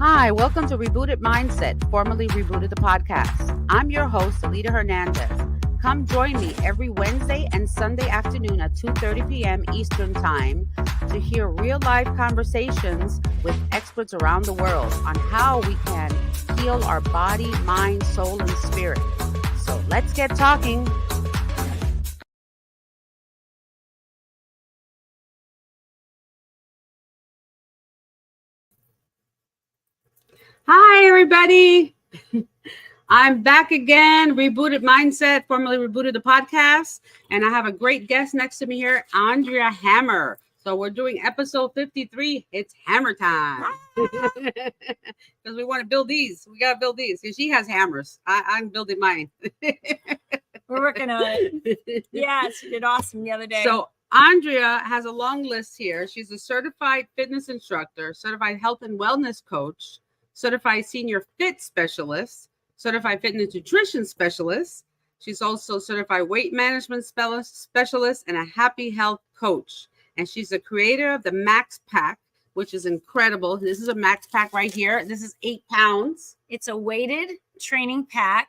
Hi, welcome to Rebooted Mindset, formerly Rebooted the Podcast. I'm your host, Alita Hernandez. Come join me every Wednesday and Sunday afternoon at 2:30 p.m. Eastern Time to hear real-life conversations with experts around the world on how we can heal our body, mind, soul, and spirit. So let's get talking. Hi, everybody. I'm back again, Rebooted Mindset, formerly Rebooted the Podcast, and I have a great guest next to me here, Andrea Hammer. So we're doing episode 53. It's hammer time. Because we want to build these. We got to build these. Because she has hammers. I'm building mine. We're working on it. Yeah, she did awesome the other day. So Andrea has a long list here. She's a certified fitness instructor, certified health and wellness coach, certified senior fit specialist, certified fitness nutrition specialist. She's also certified weight management specialist and a happy health coach. And she's the creator of the MAXPAC, which is incredible. This is a MAXPAC right here. This is 8 pounds. It's a weighted training pack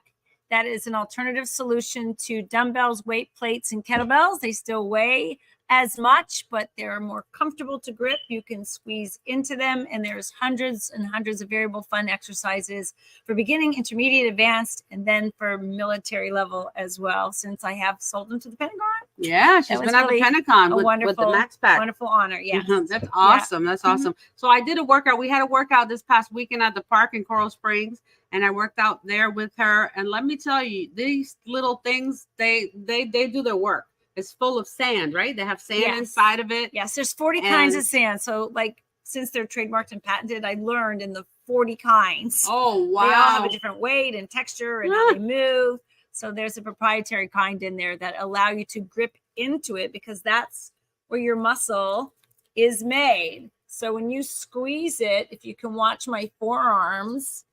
that is an alternative solution to dumbbells, weight plates, and kettlebells. They still weigh as much, but they're more comfortable to grip. You can squeeze into them, and there's hundreds and hundreds of variable fun exercises for beginning, intermediate, advanced, and then for military level as well, since I have sold them to the Pentagon. Yeah, she's been at the Pentagon with the MAXPAC. Wonderful honor, yeah. That's awesome. Yeah. That's awesome. So I did a workout. We had a workout this past weekend at the park in Coral Springs, and I worked out there with her. And let me tell you, these little things, they do their work. It's full of sand, right? They have sand inside of it. Yes, there's 40 kinds of sand. So, like, since they're trademarked and patented, I learned in the 40 kinds. Oh, wow. They all have a different weight and texture and how they move. So there's a proprietary kind in there that allow you to grip into it, because that's where your muscle is made. So when you squeeze it, if you can watch my forearms,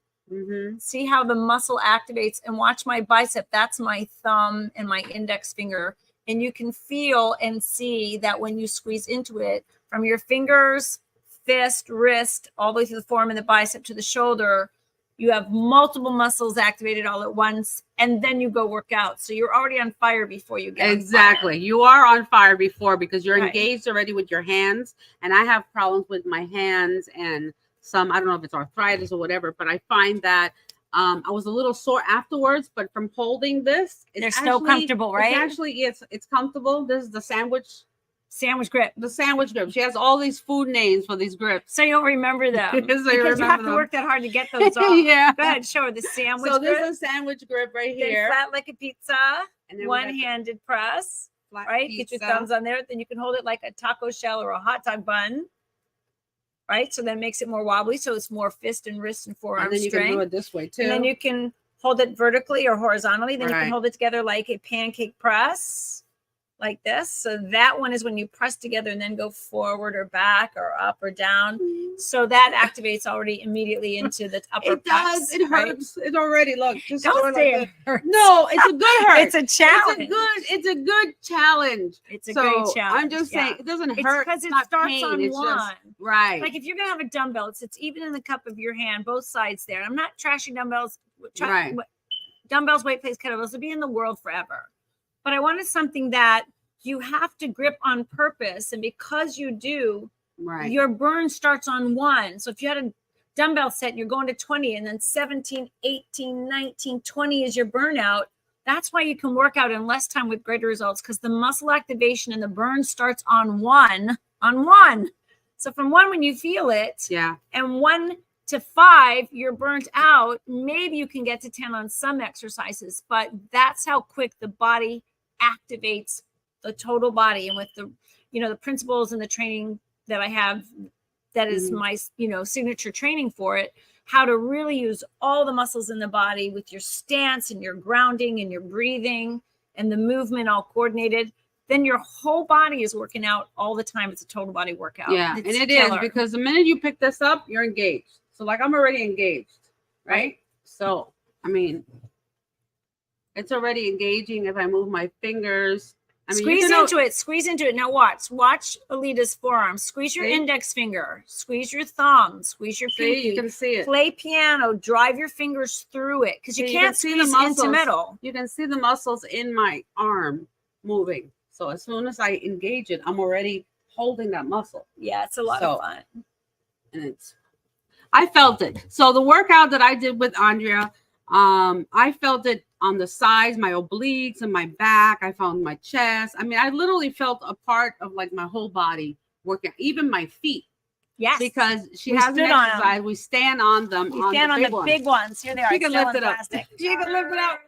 see how the muscle activates, and watch my bicep. That's my thumb and my index finger. And you can feel and see that when you squeeze into it, from your fingers, fist, wrist, all the way through the forearm and the bicep to the shoulder, you have multiple muscles activated all at once, and then you go work out. So you're already on fire before you get exactly. You are on fire before, because you're engaged already with your hands. And I have problems with my hands and some, I don't know if it's arthritis or whatever, but I find that I was a little sore afterwards, but from holding this, they're so comfortable, right? It's comfortable. This is the sandwich grip. The sandwich grip. She has all these food names for these grips, so you'll remember them. Because you have to work that hard to get those off. Yeah. Go ahead, show her the sandwich grip. So this is a sandwich grip right here. Then flat like a pizza. And then one-handed press. Right? Pizza. Get your thumbs on there. Then you can hold it like a taco shell or a hot dog bun. Right, so that makes it more wobbly, so it's more fist and wrist and forearm strength. And then you can do it this way too. And then you can hold it vertically or horizontally. Then you can hold it together like a pancake press, like this. So that one is when you press together and then go forward or back or up or down. So that activates already immediately into the upper It does. It hurts. It already. Look, just don't say it hurts. No, it's a good hurt. It's a challenge. It's a good challenge. It's a great challenge. I'm just saying, it doesn't hurt. Because it starts on one. Right. Like if you're gonna have a dumbbell, it's even in the cup of your hand, both sides there. I'm not trashing dumbbells. Dumbbells, weight plates, kettlebells will be in the world forever. But I wanted something that you have to grip on purpose, and because you do, your burn starts on one. So if you had a dumbbell set and you're going to 20, and then 17, 18, 19, 20 is your burnout, that's why you can work out in less time with greater results, because the muscle activation and the burn starts on one. So from 1, when you feel it, and 1 to 5, you're burnt out. Maybe you can get to 10 on some exercises, but that's how quick the body activates the total body. And with the, the principles and the training that I have, that is my, signature training for it, how to really use all the muscles in the body with your stance and your grounding and your breathing and the movement all coordinated, then your whole body is working out all the time. It's a total body workout. Yeah, and it is, because the minute you pick this up, you're engaged. So like I'm already engaged, right? So, I mean, it's already engaging if I move my fingers I mean, Squeeze into it. Now watch Alita's forearm. Squeeze your index finger. Squeeze your thumb. Squeeze your pinky. You can see it. Play piano. Drive your fingers through it because you can't squeeze into middle. You can see the muscles in my arm moving. So as soon as I engage it, I'm already holding that muscle. Yeah, it's a lot of fun. And I felt it. So the workout that I did with Andrea, I felt it on the sides, my obliques and my back. I found my chest. I mean, I literally felt a part of like my whole body working, even my feet. Yes. Because she has an exercise. We stand on them. We stand on the big ones. Here they are. She can lift it up. She can lift it up.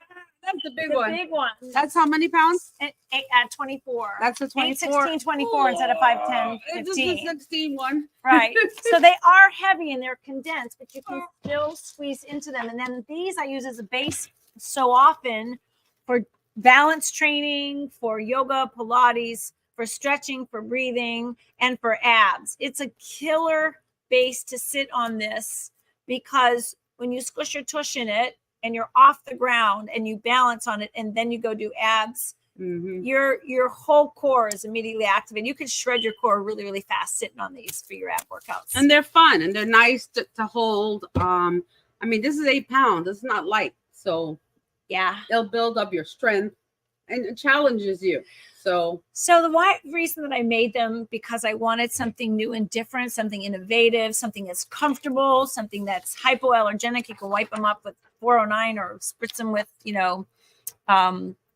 That's the big one. Big one. That's how many pounds? At 24. That's the 24. 8, 16, 24 instead of 5, 10, 15. It's just the 16 one. Right. So they are heavy and they're condensed, but you can still squeeze into them. And then these I use as a base so often for balance training, for yoga, Pilates, for stretching, for breathing, and for abs. It's a killer base to sit on this because when you squish your tush in it, and you're off the ground and you balance on it and then you go do abs, your whole core is immediately activated. You can shred your core really, really fast sitting on these for your ab workouts. And they're fun and they're nice to hold. I mean, this is 8 pounds. It's not light. So yeah, they'll build up your strength and it challenges you. So the reason that I made them, because I wanted something new and different, something innovative, something that's comfortable, something that's hypoallergenic. You can wipe them up with 409 or spritz them with,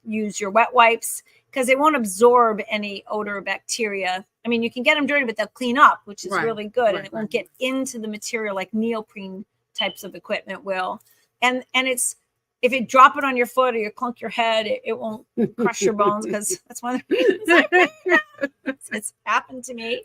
use your wet wipes because they won't absorb any odor or bacteria. I mean, you can get them dirty, but they'll clean up, which is really good. And it won't get into the material like neoprene types of equipment will. And it's, if you drop it on your foot or you clunk your head, it won't crush your bones because that's one of the reasons it's happened to me.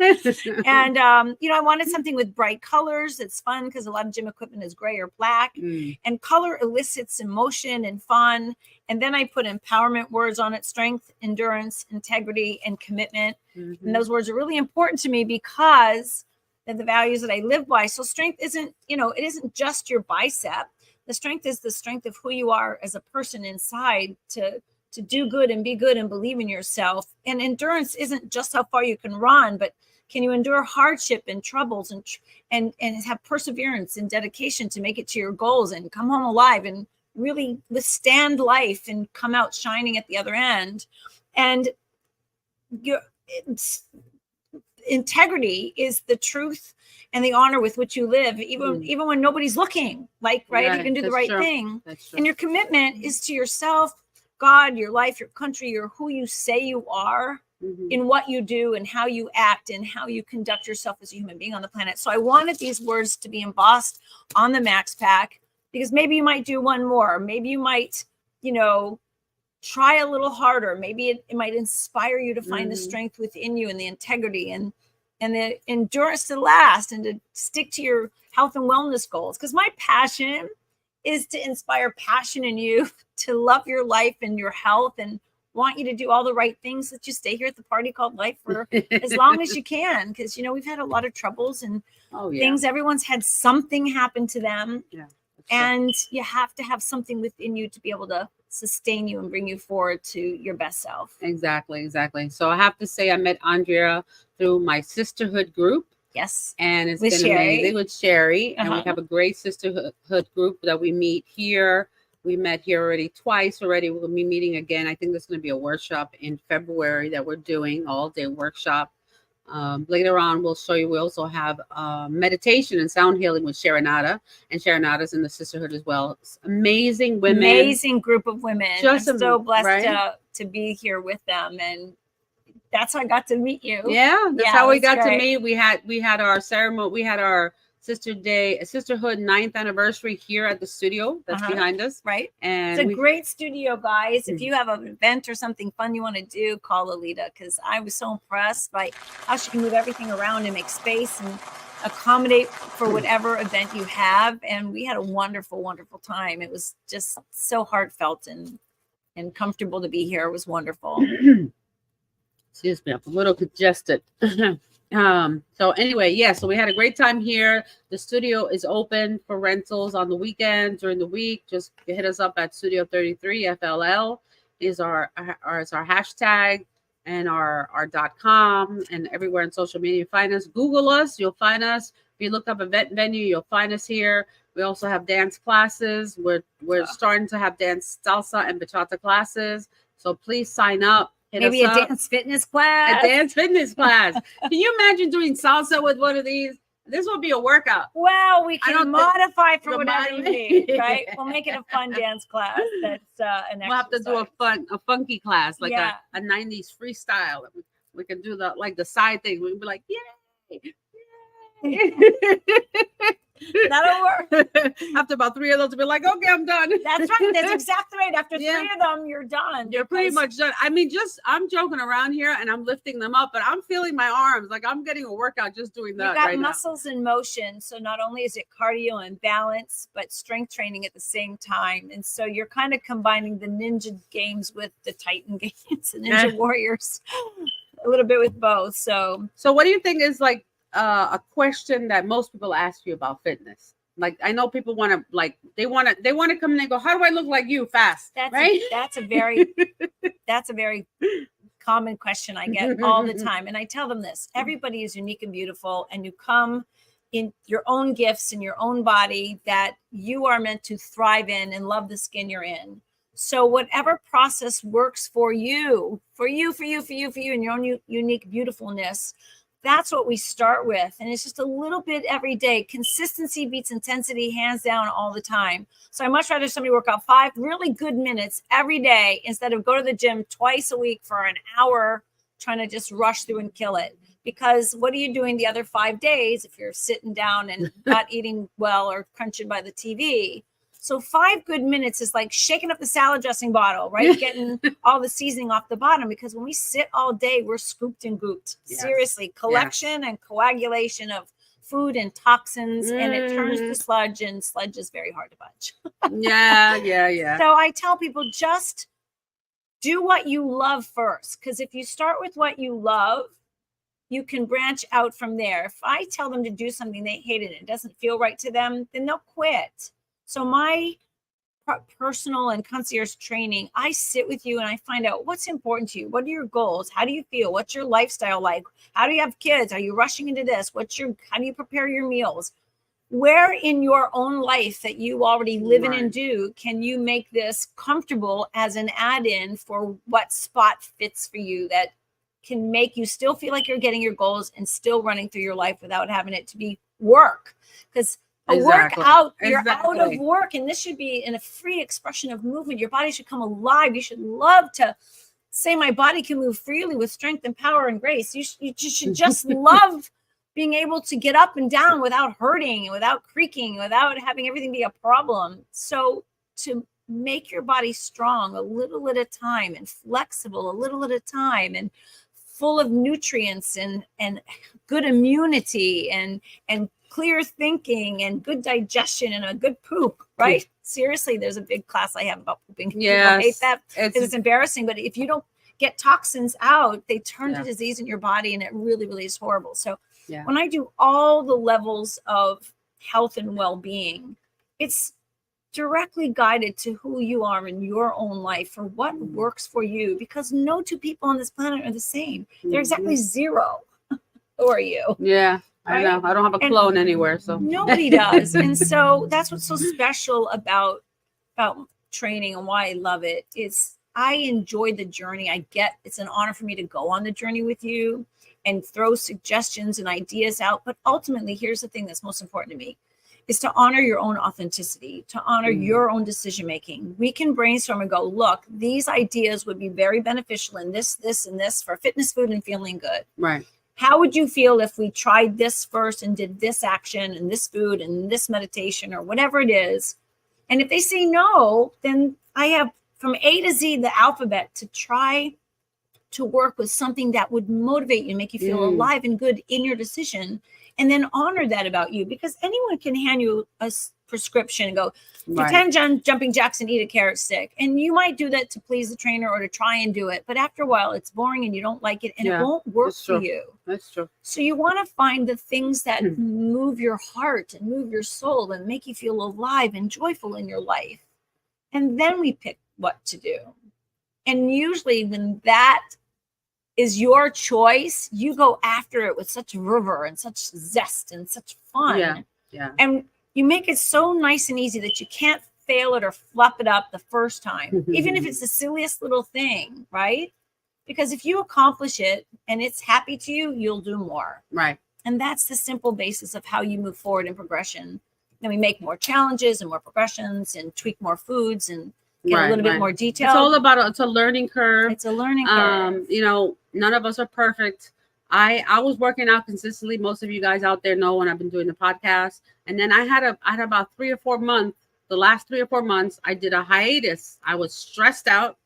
And, I wanted something with bright colors. It's fun because a lot of gym equipment is gray or black. And color elicits emotion and fun. And then I put empowerment words on it: strength, endurance, integrity, and commitment. And those words are really important to me because they're the values that I live by. So strength isn't, it isn't just your bicep. The strength is the strength of who you are as a person inside to do good and be good and believe in yourself. And endurance isn't just how far you can run, but can you endure hardship and troubles and have perseverance and dedication to make it to your goals and come home alive and really withstand life and come out shining at the other end. And your integrity is the truth and the honor with which you live, even when nobody's looking, you can do the right thing. And your commitment is to yourself, God, your life, your country, who you say you are in what you do and how you act and how you conduct yourself as a human being on the planet. So I wanted these words to be embossed on the MAXPAC because maybe you might do one more. Maybe you might, try a little harder. Maybe it might inspire you to find the strength within you and the integrity and the endurance to last and to stick to your health and wellness goals. Because my passion is to inspire passion in you to love your life and your health and want you to do all the right things that you stay here at the party called life for as long as you can. Because, we've had a lot of troubles and things. Everyone's had something happen to them. Yeah, and you have to have something within you to be able to sustain you and bring you forward to your best self. Exactly. So I have to say I met Andrea through my sisterhood group. Yes. And it's been amazing with Sherry. And we have a great sisterhood group that we meet here. We met here already twice already. We'll be meeting again. I think there's going to be a workshop in February that we're doing, all-day workshop. Later on, we'll show you. We also have meditation and sound healing with Sharonata, and Sharonata's in the sisterhood as well. It's amazing women, amazing group of women. I'm so blessed to be here with them, and that's how I got to meet you. Yeah, that's how we got to meet. We had our ceremony. We had our sisterhood 9th anniversary here at the studio that's behind us. Right. And it's a great studio, guys. If you have an event or something fun you want to do, call Alita, because I was so impressed by how she can move everything around and make space and accommodate for whatever event you have. And we had a wonderful, wonderful time. It was just so heartfelt and comfortable to be here. It was wonderful. Excuse me, I'm a little congested. So anyway, so we had a great time here. The studio is open for rentals on the weekend, during the week. Just hit us up at Studio 33 FLL is our hashtag. and our .com and everywhere in social media. You find us, Google us, you'll find us. If you look up event venue, you'll find us here. We also have dance classes. We're starting to have dance salsa and bachata classes. So please sign up. Maybe a dance fitness class. A dance fitness class. Can you imagine doing salsa with one of these? This will be a workout. Well, we can modify for whatever you need, right? We'll make it a fun dance class. That's an exercise. We'll have to do a funky class, like a 90s freestyle. We can do the side thing. We'll be like, yay! That'll work. After about 3 of those, we'll be like, okay, I'm done. That's right. That's exactly right. After 3 of them, you're done. You're pretty much done. I mean, I'm joking around here and I'm lifting them up, but I'm feeling my arms. Like I'm getting a workout just doing that. You got muscles in motion. So not only is it cardio and balance, but strength training at the same time. And so you're kind of combining the ninja games with the Titan games and Ninja Warriors a little bit with both. So what do you think is like a question that most people ask you about fitness? Like I know people want to they want to come and they go, how do I look like you fast? That's a very common question I get all the time. And I tell them this: everybody is unique and beautiful, and you come in your own gifts in your own body that you are meant to thrive in and love the skin you're in. So whatever process works for you and your own unique beautifulness, that's what we start with. And it's just a little bit every day. Consistency beats intensity, hands down, all the time. So I much rather somebody work out 5 really good minutes every day instead of go to the gym twice a week for an hour trying to just rush through and kill it. Because what are you doing the other 5 days if you're sitting down and not eating well or crunching by the TV? So 5 good minutes is like shaking up the salad dressing bottle, right? Getting all the seasoning off the bottom, because when we sit all day, we're scooped and gooped. Yes. Seriously, collection and coagulation of food and toxins, and it turns to sludge, and sludge is very hard to budge. Yeah. So I tell people, just do what you love first, because if you start with what you love, you can branch out from there. If I tell them to do something they hate and it doesn't feel right to them, then they'll quit. So my personal and concierge training, I sit with you and I find out what's important to you. What are your goals? How do you feel? What's your lifestyle like? How do you have kids? Are you rushing into this? How do you prepare your meals? Where in your own life that you already live in and do can you make this comfortable as an add-in for what spot fits for you that can make you still feel like you're getting your goals and still running through your life without having it to be work? Because workout, you're out of work, and this should be in a free expression of movement. Your body should come alive. You should love to say, my body can move freely with strength and power and grace. You should just love being able to get up and down without hurting, without creaking, without having everything be a problem. So to make your body strong a little at a time and flexible a little at a time and full of nutrients and good immunity and clear thinking and good digestion and a good poop, right? Seriously, there's a big class I have about pooping. Yeah, I hate that. It's embarrassing, but if you don't get toxins out, they turn to disease in your body, and it really, really is horrible. So when I do all the levels of health and well-being, it's directly guided to who you are in your own life for what works for you, because no 2 people on this planet are the same. They're exactly 0. Who are you? Yeah. Right? I know. I don't have a clone anywhere, so nobody does. And so that's what's so special about training, and why I love it is I enjoy the journey. It's an honor for me to go on the journey with you and throw suggestions and ideas out. But ultimately, here's the thing that's most important to me, is to honor your own authenticity, to honor your own decision making. We can brainstorm and go, look, these ideas would be very beneficial in this, and this for fitness, food, and feeling good. Right. How would you feel if we tried this first and did this action and this food and this meditation or whatever it is? And if they say no, then I have from A to Z the alphabet to try to work with something that would motivate you, make you feel alive and good in your decision, and then honor that about you, because anyone can hand you a prescription and go, for 10 jumping jacks and eat a carrot stick. And you might do that to please the trainer or to try and do it. But after a while, it's boring and you don't like it, and it won't work for you. That's true. So you want to find the things that move your heart and move your soul and make you feel alive and joyful in your life. And then we pick what to do. And usually when that is your choice, you go after it with such fervor and such zest and such fun. Yeah. Yeah. And you make it so nice and easy that you can't fail it or flop it up the first time, even if it's the silliest little thing, right? Because if you accomplish it and it's happy to you, you'll do more. Right. And that's the simple basis of how you move forward in progression. Then we make more challenges and more progressions and tweak more foods and get a little bit more detail. It's all about it's a learning curve. It's a learning curve. You know, none of us are perfect. I was working out consistently. Most of you guys out there know when I've been doing the podcast. And then I had about 3 or 4 months. The last 3 or 4 months, I did a hiatus. I was stressed out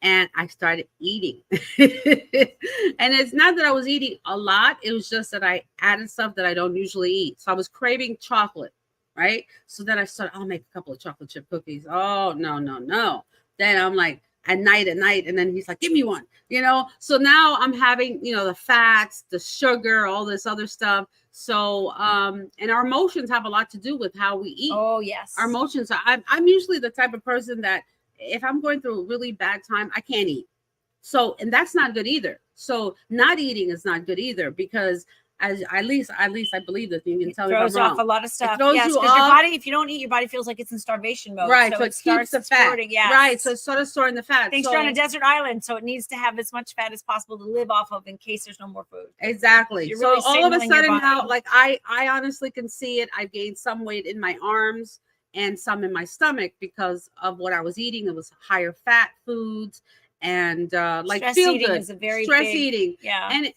and I started eating. And it's not that I was eating a lot. It was just that I added stuff that I don't usually eat. So I was craving chocolate. Right. So then I started, I'll make a couple of chocolate chip cookies. Oh, no. Then I'm like at night. And then he's like, give me one, you know? So now I'm having, you know, the fats, the sugar, all this other stuff. So, and our emotions have a lot to do with how we eat. Oh, yes. Our emotions. I'm usually the type of person that if I'm going through a really bad time, I can't eat. So, and that's not good either. So not eating is not good either because at least I believe that you can tell me if I'm wrong. Throws off a lot of stuff. Yes, because your body, if you don't eat, your body feels like it's in starvation mode. Right, so it keeps the fat. Yes. Right, so it's sort of storing the fat. Thinks you're on a desert island, so it needs to have as much fat as possible to live off of in case there's no more food. Exactly. So really all of a sudden now, like I honestly can see it. I've gained some weight in my arms and some in my stomach because of what I was eating. It was higher fat foods. And like stress feel eating good is a very stress big, eating, yeah, and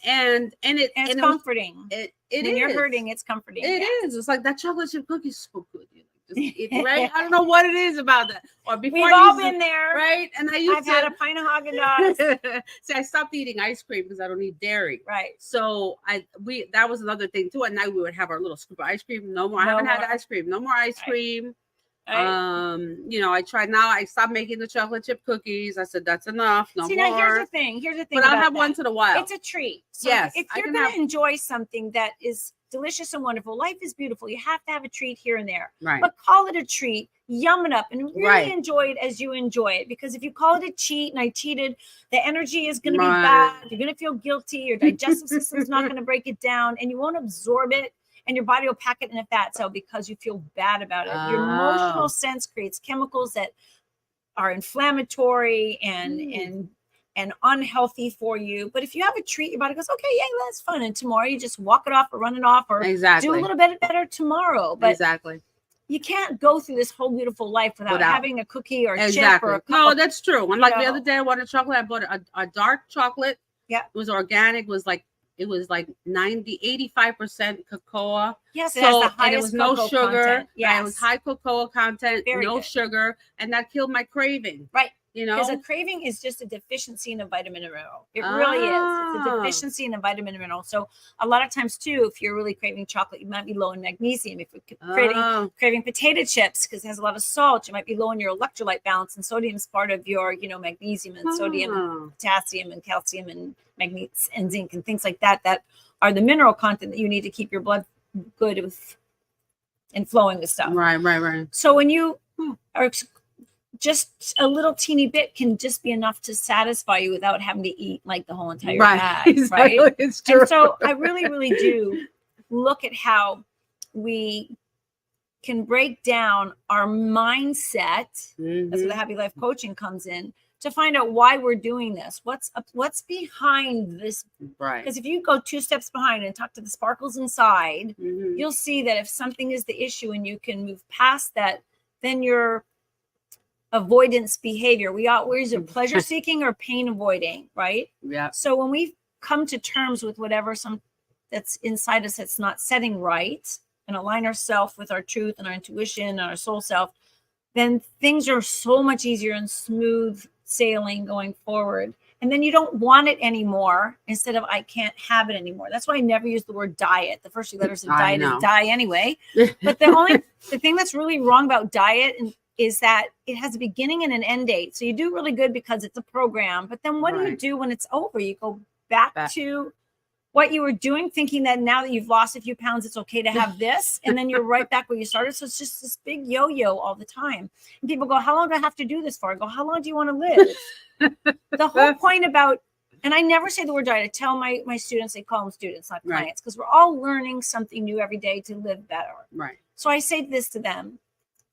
it's comforting. When you're hurting, it's comforting. It is. It's like that chocolate chip cookie is so good. Just eat it, right? I don't know what it is about that. Or before we've all been there, right? And I've had a pint of Haagen-Dazs. See, I stopped eating ice cream because I don't eat dairy. Right. So that was another thing too. At night we would have our little scoop of ice cream. No more. I haven't had ice cream. No more ice cream. Right. You know, I stopped making the chocolate chip cookies. I said that's enough. No more. Now here's the thing. But I'll have once in a while. It's a treat. So yes. If you're going to enjoy something that is delicious and wonderful, life is beautiful. You have to have a treat here and there. Right. But call it a treat. Yum it up and really enjoy it as you enjoy it. Because if you call it a cheat and I cheated, the energy is going to be bad. You're going to feel guilty. Your digestive system is not going to break it down, and you won't absorb it. And your body will pack it in a fat cell because you feel bad about it. Your emotional sense creates chemicals that are inflammatory and unhealthy for you. But if you have a treat, your body goes, okay, yeah, that's fun. And tomorrow you just walk it off or run it off or do a little bit better tomorrow. But you can't go through this whole beautiful life without having a cookie or a chip or a cup. No, that's true. And like the other day I wanted chocolate. I bought a dark chocolate. Yeah. It was organic. It was like 85% cocoa. Yes, it has the highest and it was no sugar. Content. Yes. It was high cocoa content, Very no good. sugar, and that killed my craving. Right. You know, because a craving is just a deficiency in a vitamin and mineral. It really is. It's a deficiency in a vitamin and mineral. So a lot of times too, if you're really craving chocolate, you might be low in magnesium. If you're craving potato chips because it has a lot of salt, you might be low in your electrolyte balance. And sodium is part of your, magnesium and sodium and potassium and calcium and magnesium and zinc and things like that are the mineral content that you need to keep your blood good with and flowing with stuff. Right. So when you are just a little teeny bit can just be enough to satisfy you without having to eat like the whole entire bag, right? It's true. And so I really, really do look at how we can break down our mindset. That's where the Happy Life coaching comes in to find out why we're doing this. What's behind this? Right. Because if you go 2 steps behind and talk to the sparkles inside, you'll see that if something is the issue and you can move past that, then you're avoidance behavior. We always are pleasure seeking or pain avoiding, right? Yeah. So when we come to terms with whatever that's inside us that's not setting right and align ourselves with our truth and our intuition and our soul self, then things are so much easier and smooth sailing going forward. And then you don't want it anymore instead of I can't have it anymore. That's why I never use the word diet. The first 2 letters of diet is die anyway. But the thing that's really wrong about diet is that it has a beginning and an end date. So you do really good because it's a program, but then what do you do when it's over? You go back to what you were doing, thinking that now that you've lost a few pounds, it's okay to have this. And then you're right back where you started. So it's just this big yo-yo all the time. And people go, how long do I have to do this for? I go, how long do you want to live? The whole point about And I never say the word diet. I tell my students, they call them students, not Right. clients, because we're all learning something new every day to live better. Right. So I say this to them.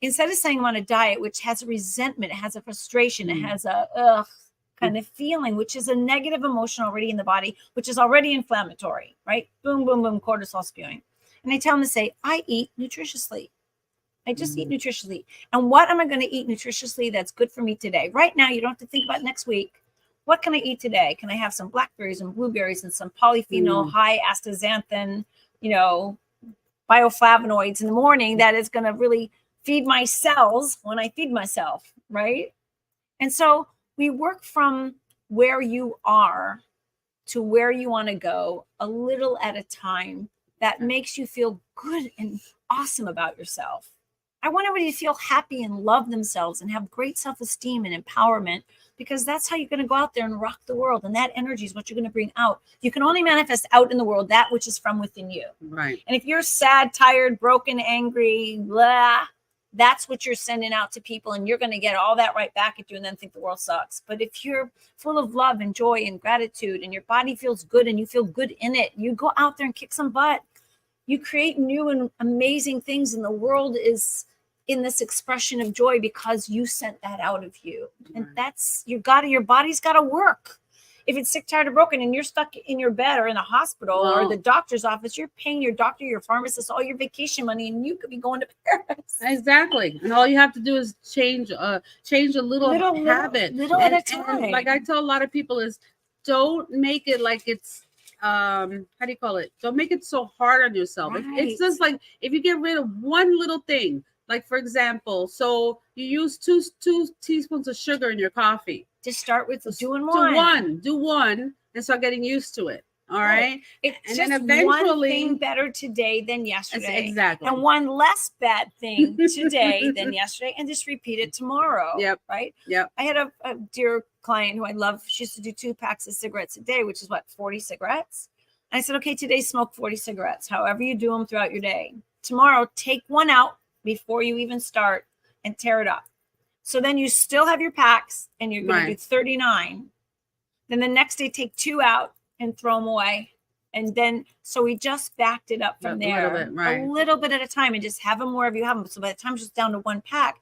Instead of saying I'm on a diet, which has a resentment, it has a frustration, it has a ugh kind of feeling, which is a negative emotion already in the body, which is already inflammatory, right? Boom, boom, boom, cortisol spewing. And I tell them to say, I eat nutritiously. I just eat nutritiously. And what am I going to eat nutritiously that's good for me today? Right now, you don't have to think about next week. What can I eat today? Can I have some blackberries and blueberries and some polyphenol, high astaxanthin, bioflavonoids in the morning that is going to really feed my cells when I feed myself, right? And so we work from where you are to where you want to go a little at a time that makes you feel good and awesome about yourself. I want everybody to feel happy and love themselves and have great self-esteem and empowerment, because that's how you're going to go out there and rock the world. And that energy is what you're going to bring out. You can only manifest out in the world that which is from within you. Right. And if you're sad, tired, broken, angry, blah, that's what you're sending out to people. And you're going to get all that right back at you and then think the world sucks. But if you're full of love and joy and gratitude and your body feels good and you feel good in it, you go out there and kick some butt. You create new and amazing things, and the world is in this expression of joy because you sent that out of you. And that's, your body's got to work. If it's sick, tired, or broken and you're stuck in your bed or in the hospital or the doctor's office, you're paying your doctor, your pharmacist, all your vacation money, and you could be going to Paris. Exactly. And all you have to do is change a little habit. Little at a time. And like I tell a lot of people is, don't make it like it's how do you call it? Don't make it so hard on yourself. Right. It's just like, if you get rid of one little thing, like for example, so you use two teaspoons of sugar in your coffee. Just start with doing one. Do one and start getting used to it. All right. It's and just then eventually one thing better today than yesterday. Exactly. And one less bad thing today than yesterday, and just repeat it tomorrow. Yep. Right. Yep. I had a dear client who I love. She used to do 2 packs of cigarettes a day, which is what, 40 cigarettes. And I said, okay, today smoke 40 cigarettes, however you do them throughout your day. Tomorrow, take one out before you even start and tear it up. So then you still have your packs and you're going to do 39. Then the next day, take 2 out and throw them away. And then, so we just backed it up from there a little bit at a time, and just have them wherever you have them. So by the time she was down to 1 pack,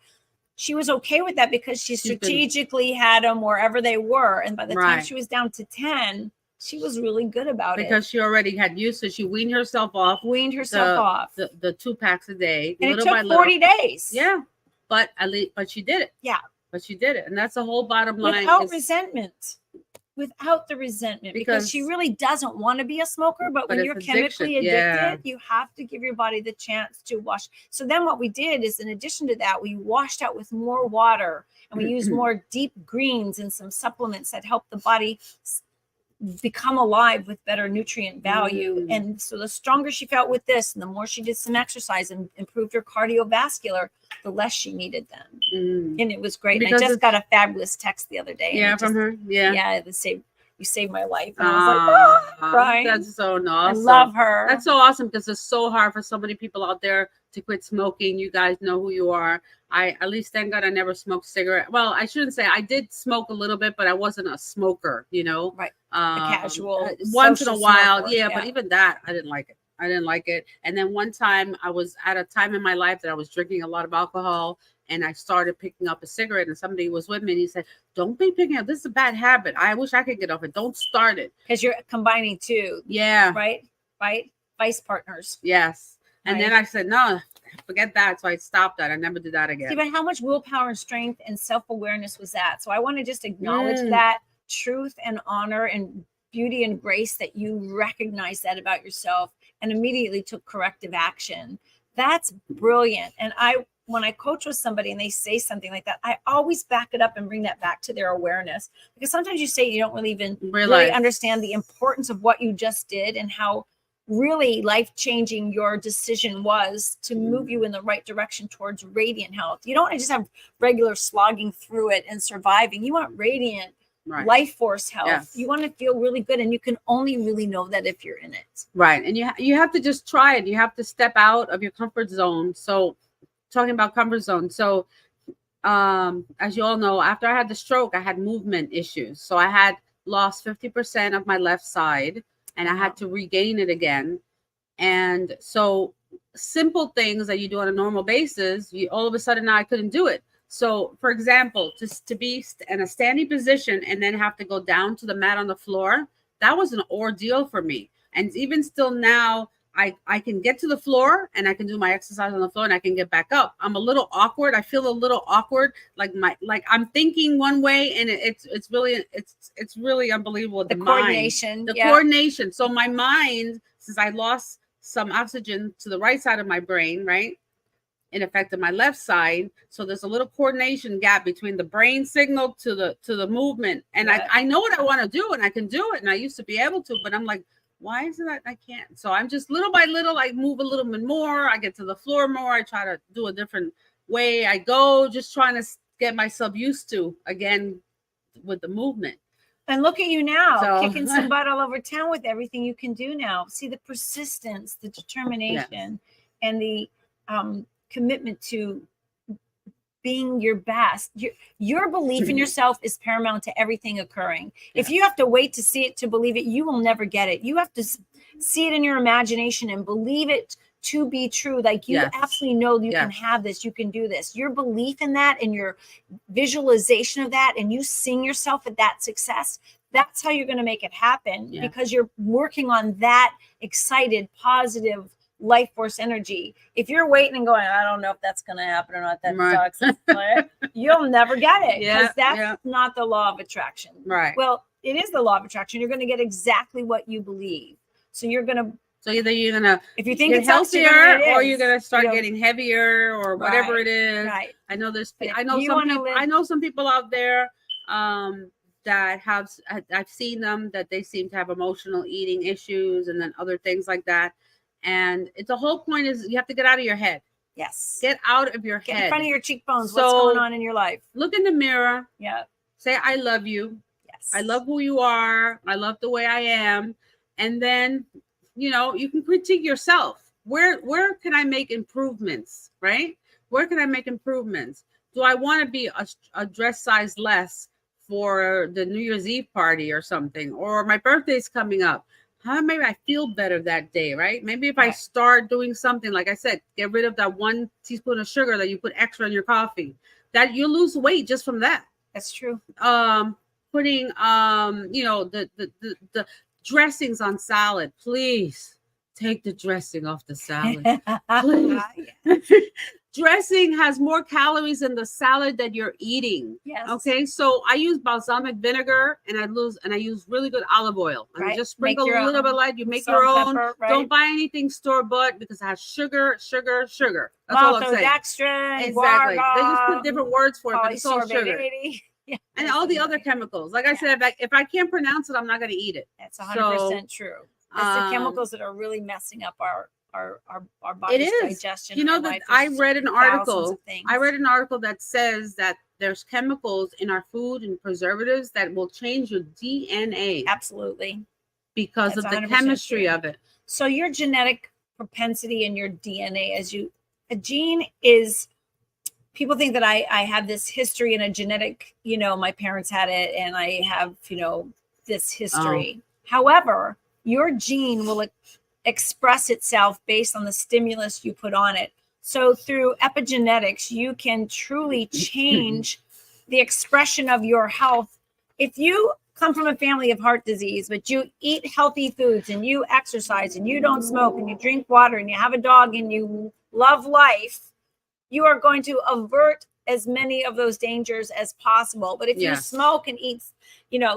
she was okay with that because she strategically had them wherever they were. And by the time she was down to 10, she was really good about it. Because she already had used it. She weaned herself off. The 2 packs a day. And it took 40 days. Yeah. But at least, but she did it. Yeah. But she did it. And that's the whole bottom line. Without resentment. Without the resentment. Because she really doesn't want to be a smoker. But when you're chemically addicted, you have to give your body the chance to wash. So then what we did is, in addition to that, we washed out with more water. And we used more deep greens and some supplements that help the body become alive with better nutrient value. And so the stronger she felt with this, and the more she did some exercise and improved her cardiovascular, the less she needed them. And it was great. I just got a fabulous text the other day. Yeah, from her. Yeah. Yeah, you saved my life. And I was like, crying. That's so awesome. I love her. That's so awesome, because it's so hard for so many people out there to quit smoking. You guys know who you are. At least, thank God, I never smoked cigarette. Well, I shouldn't say I did smoke a little bit, but I wasn't a smoker, Right. A casual. Once in a while. Yeah, but even that, I didn't like it. And then one time I was at a time in my life that I was drinking a lot of alcohol, and I started picking up a cigarette, and somebody was with me, and he said, don't be picking up. This is a bad habit. I wish I could get off it. Don't start it. Because you're combining 2. Yeah. Right. Vice partners. Yes. And then I said, no, forget that. So I stopped that. I never did that again. See, but how much willpower and strength and self-awareness was that? So I want to just acknowledge that truth and honor and beauty and grace, that you recognize that about yourself and immediately took corrective action. That's brilliant. And when I coach with somebody and they say something like that, I always back it up and bring that back to their awareness, because sometimes you say you don't really even really understand the importance of what you just did and how really life-changing your decision was to move you in the right direction towards radiant health. You don't want to just have regular slogging through it and surviving. You want radiant life force health. Yes. You want to feel really good, and you can only really know that if you're in it. Right. And you have to just try it. You have to step out of your comfort zone. So talking about comfort zone. So as you all know, after I had the stroke, I had movement issues. So I had lost 50% of my left side, and I had to regain it again. And so simple things that you do on a normal basis, all of a sudden now I couldn't do it. So for example, just to be in a standing position and then have to go down to the mat on the floor, that was an ordeal for me. And even still now, I can get to the floor and I can do my exercise on the floor and I can get back up. I'm a little awkward. I feel a little awkward. Like I'm thinking one way, and it's really unbelievable. The coordination. The coordination. So my mind, since I lost some oxygen to the right side of my brain, right? It affected my left side. So there's a little coordination gap between the brain signal to the movement. And I know what I want to do and I can do it. And I used to be able to, but I'm like, why is it that I can't? So I'm just little by little, I move a little bit more. I get to the floor more. I try to do a different way. I go just trying to get myself used to, again, with the movement. And look at you now, kicking some butt all over town with everything you can do now. See the persistence, the determination, and the commitment to being your best. Your belief in yourself is paramount to everything occurring. If you have to wait to see it to believe it, you will never get it. You have to see it in your imagination and believe it to be true. Like you absolutely know you can have this, you can do this. Your belief in that and your visualization of that, and you seeing yourself at that success, that's how you're going to make it happen, because you're working on that excited, positive life force energy. If you're waiting and going, I don't know if that's going to happen or not, that sucks, you'll never get it, because that's not the law of attraction. Right. Well, it is the law of attraction. You're going to get exactly what you believe. So you're going to, either you're going to, if you think it's healthier, or you're going to start getting heavier or whatever it is. Right. I know I know some people out there that I've seen them, that they seem to have emotional eating issues and then other things like that. And the whole point is you have to get out of your head. Yes. Get out of your head. Get in front of your cheekbones. What's going on in your life? Look in the mirror. Yeah. Say, I love you. Yes. I love who you are. I love the way I am. And then, you can critique yourself. Where can I make improvements, right? Where can I make improvements? Do I want to be a dress size less for the New Year's Eve party or something? Or my birthday's coming up. Maybe I feel better that day, right? Maybe if I start doing something, like I said, get rid of that 1 teaspoon of sugar that you put extra in your coffee, that you lose weight just from that. That's true. Putting, the dressings on salad. Please take the dressing off the salad. Please. Dressing has more calories in the salad that you're eating. Yes. Okay. So I use balsamic vinegar and I use really good olive oil. And just sprinkle a little bit light. You make your own. Pepper, Don't buy anything store-bought because it has sugar. That's all I'm saying. Maltodextrin, exactly. Guarga, they just put different words for it, but it's all sugar. And all the other chemicals. Like I said, if I can't pronounce it, I'm not going to eat it. That's 100% true. It's the chemicals that are really messing up our body's digestion. That I read an article. That says that there's chemicals in our food and preservatives that will change your DNA. Absolutely. Because of the chemistry of it. So your genetic propensity and your DNA, a gene is, people think that I have this history and a genetic, my parents had it and I have, this history. However, your gene will express itself based on the stimulus you put on it. So through epigenetics, you can truly change the expression of your health. If you come from a family of heart disease, but you eat healthy foods and you exercise and you don't smoke and you drink water and you have a dog and you love life, you are going to avert as many of those dangers as possible. But if you smoke and eat,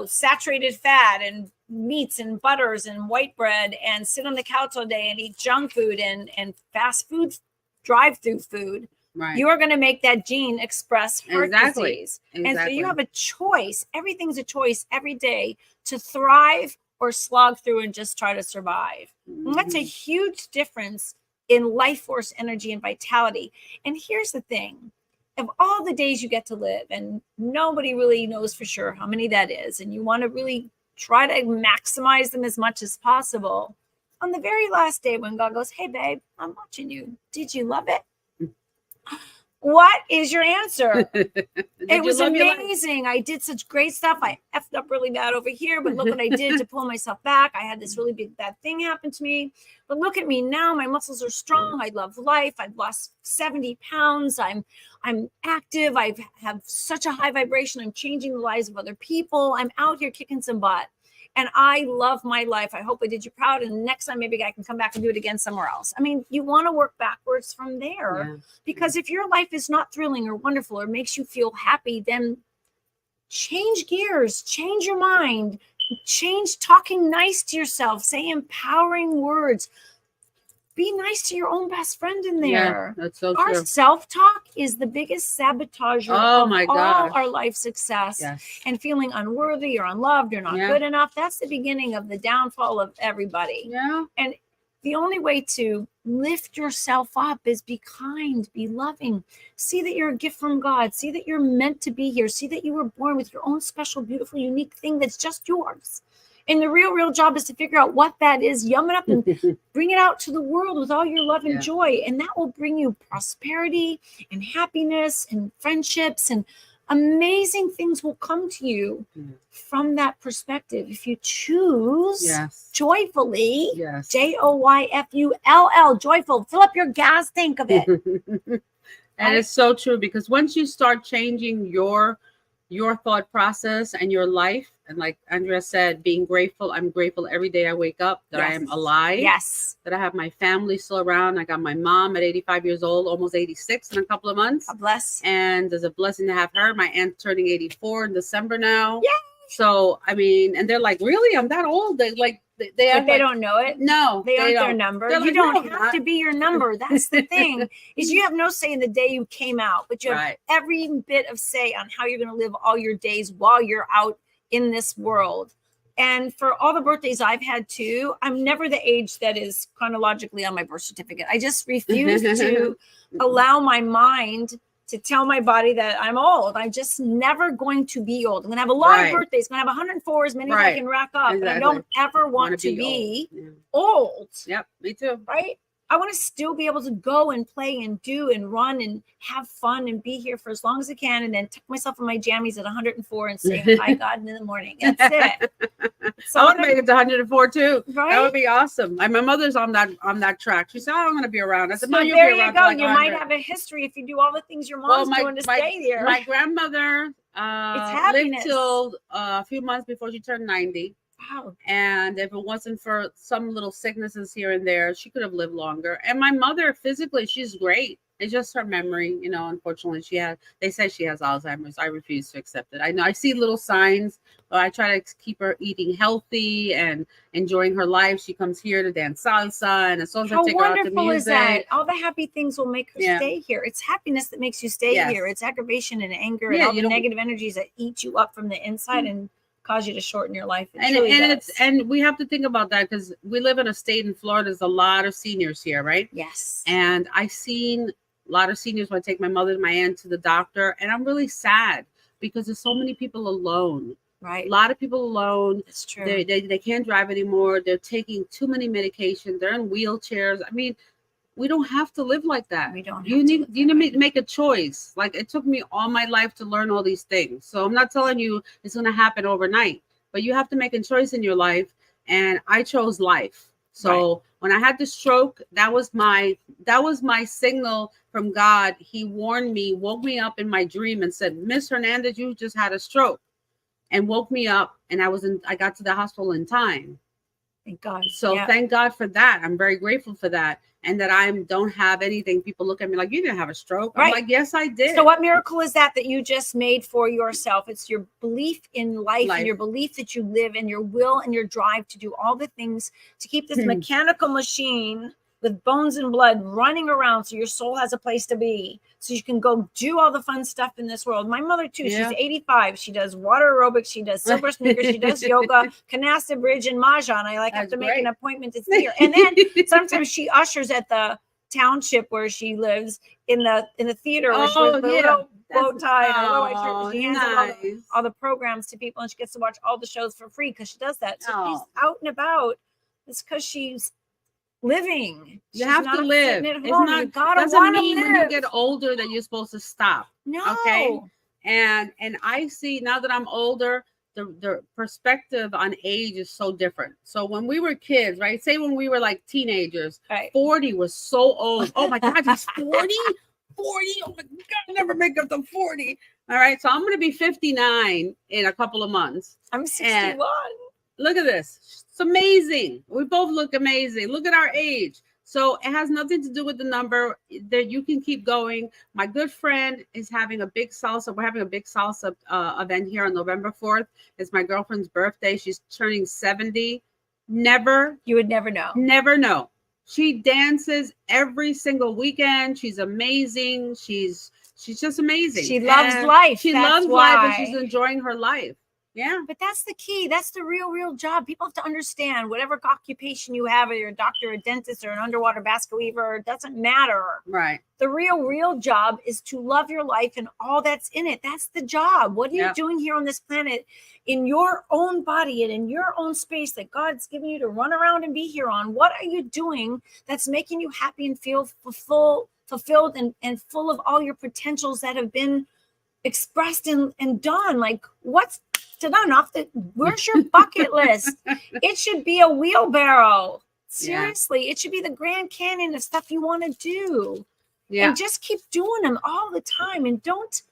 saturated fat and meats and butters and white bread and sit on the couch all day and eat junk food and fast food, drive-through food, you are going to make that gene express heart disease. And so you have a choice. Everything's a choice every day to thrive or slog through and just try to survive. And that's a huge difference in life force, energy, and vitality. And here's the thing. Of all the days you get to live, and nobody really knows for sure how many that is, and you want to really try to maximize them as much as possible. On the very last day when God goes, hey, babe, I'm watching you. Did you love it? What is your answer? It was love your life? amazing. I did such great stuff. I effed up really bad over here, but look what I did to pull myself back. I had this really big bad thing happen to me. But look at me now. My muscles are strong. I love life. I've lost 70 pounds. I'm active. I have such a high vibration. I'm changing the lives of other people. I'm out here kicking some butt. And I love my life. I hope I did you proud. And next time, maybe I can come back and do it again somewhere else. I mean, you want to work backwards from there, because if your life is not thrilling or wonderful or makes you feel happy, then change gears, change your mind, change talking nice to yourself, say empowering words. Be nice to your own best friend in there. Yeah, that's so Our true. self-talk is the biggest sabotager of all our life success. Yes. And feeling unworthy or unloved or not good enough. That's the beginning of the downfall of everybody. Yeah. And the only way to lift yourself up is be kind, be loving. See that you're a gift from God. See that you're meant to be here. See that you were born with your own special, beautiful, unique thing that's just yours. And the real job is to figure out what that is, yum it up and bring it out to the world with all your love and joy. And that will bring you prosperity and happiness and friendships, and amazing things will come to you from that perspective. If you choose joyfully, JOYFULL, joyful, fill up your gas tank of it. And it's so true, because once you start changing your thought process and your life, and like Andrea said, being grateful. I'm grateful every day I wake up that I am alive. Yes. That I have my family still around. I got my mom at 85 years old, almost 86 in a couple of months. God bless. And there's a blessing to have her. My aunt turning 84 in December now. Yeah. So, I mean, and they're like, really? I'm that old? They don't know it. No, they aren't their number. They're you like, don't no, have to be your number. That's the thing, is you have no say in the day you came out, but you have every bit of say on how you're going to live all your days while you're out in this world. And for all the birthdays I've had too, I'm never the age that is chronologically on my birth certificate. I just refuse to allow my mind to tell my body that I'm old. I'm just never going to be old. I'm going to have a lot of birthdays. I'm going to have 104, as many as I can rack up. Exactly. And I don't ever want to be old. Yep, me too. Right? I want to still be able to go and play and do and run and have fun and be here for as long as I can, and then tuck myself in my jammies at 104 and say, hi, God, in the morning. That's it. So I want to make it to 104 too. Right? That would be awesome. My mother's on that track. She said, I'm going to be around. I said, so you'll there be around. You go. Like you might have a history if you do all the things your mom's doing to stay there. My grandmother lived till a few months before she turned 90. Wow. And if it wasn't for some little sicknesses here and there, she could have lived longer. And my mother, physically, she's great. It's just her memory, unfortunately they say she has Alzheimer's. I refuse to accept it. I know I see little signs, but I try to keep her eating healthy and enjoying her life. She comes here to dance salsa, and as soon as I take her out to music. How wonderful is that? All the happy things will make her stay here. It's happiness that makes you stay here. It's aggravation and anger and all the negative energies that eat you up from the inside and cause you to shorten your life. And we have to think about that, because we live in a state in Florida. There's a lot of seniors here, right? Yes. And I've seen a lot of seniors when I take my mother and my aunt to the doctor, and I'm really sad because there's so many people alone. Right. A lot of people alone. It's true. They can't drive anymore. They're taking too many medications. They're in wheelchairs. I mean, we don't have to live like that. We don't. You need to make a choice. Like, it took me all my life to learn all these things. So I'm not telling you it's going to happen overnight, but you have to make a choice in your life. And I chose life. So when I had the stroke, that was my signal from God. He warned me, woke me up in my dream and said, Miss Hernandez, you just had a stroke, and woke me up. And I got to the hospital in time. Thank God. So thank God for that. I'm very grateful for that. And that I don't have anything. People look at me like, you didn't have a stroke. I'm like, yes, I did. So what miracle is that you just made for yourself? It's your belief in life. And your belief that you live, and your will and your drive to do all the things to keep this mechanical machine with bones and blood running around, so your soul has a place to be, so you can go do all the fun stuff in this world. My mother too, she's 85. She does water aerobics, she does silver sneakers, she does yoga, canasta bridge, and mahjong. I have to make an appointment to see her. And then sometimes she ushers at the township where she lives in the theater with the little bow tie and a little white shirt. She hands out all the programs to people, and she gets to watch all the shows for free because she does that. So she's out and about. It's because she's living. You She's have to not live. sitting at It's home. not, You gotta doesn't wanna mean when you live. get older that you're supposed to stop. No. Okay. And I see now that I'm older, the perspective on age is so different. So when we were kids, right? Say when we were like teenagers, Right. 40 was so old. Oh my God, he's 40? 40? Oh my God, I never make up to 40. All right. So I'm going to be 59 in a couple of months. I'm 61. Look at this. It's amazing. We both look amazing. Look at our age. So it has nothing to do with the number, that you can keep going. My good friend is having a big salsa. We're having a big salsa event here on November 4th. It's my girlfriend's birthday. She's turning 70. You would never know. Never know. She dances every single weekend. She's amazing. She's just amazing. She loves life. She loves life, and she's enjoying her life. Yeah. But that's the key. That's the real job. People have to understand whatever occupation you have, whether you're a doctor, a dentist, or an underwater basket weaver, it doesn't matter. Right. The real job is to love your life and all that's in it. That's the job. What are you doing here on this planet in your own body and in your own space that God's given you to run around and be here on? What are you doing that's making you happy and feel fulfilled and full of all your potentials that have been expressed and done? Like, what's done off where's your bucket list? It should be a wheelbarrow. Seriously, it should be the Grand Canyon of stuff you want to do. Yeah. And just keep doing them all the time. And don't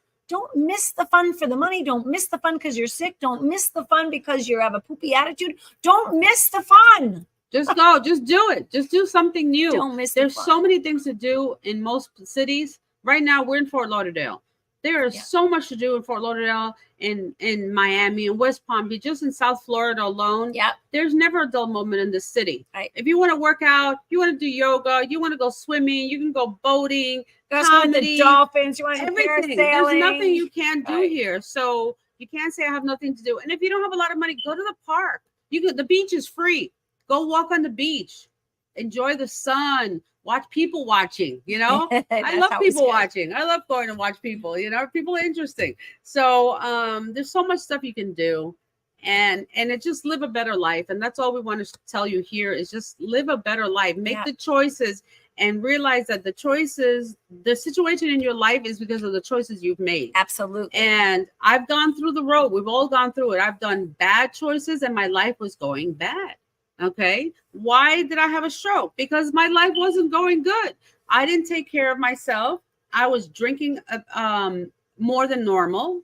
miss the fun for the money. Don't miss the fun because you're sick. Don't miss the fun because you have a poopy attitude. Don't miss the fun. Just go. Just do it. Just do something new. Don't miss There's so many things to do in most cities. Right now, we're in Fort Lauderdale. There is so much to do in Fort Lauderdale, in Miami, and West Palm Beach, just in South Florida alone. Yeah. There's never a dull moment in this city. Right. If you want to work out, you want to do yoga, you want to go swimming, you can go boating, comedy, the dolphins, you want to everything. There's nothing you can't do here. So you can't say I have nothing to do. And if you don't have a lot of money, go to the park. The beach is free. Go walk on the beach. Enjoy the sun. Watch people watching, I love people watching. I love going to watch people, people are interesting. So there's so much stuff you can do, and it just live a better life. And that's all we want to tell you here is just live a better life. Make the choices and realize that the situation in your life is because of the choices you've made. Absolutely. And I've gone through the road. We've all gone through it. I've done bad choices and my life was going bad. Okay. Why did I have a stroke? Because my life wasn't going good. I didn't take care of myself. I was drinking more than normal.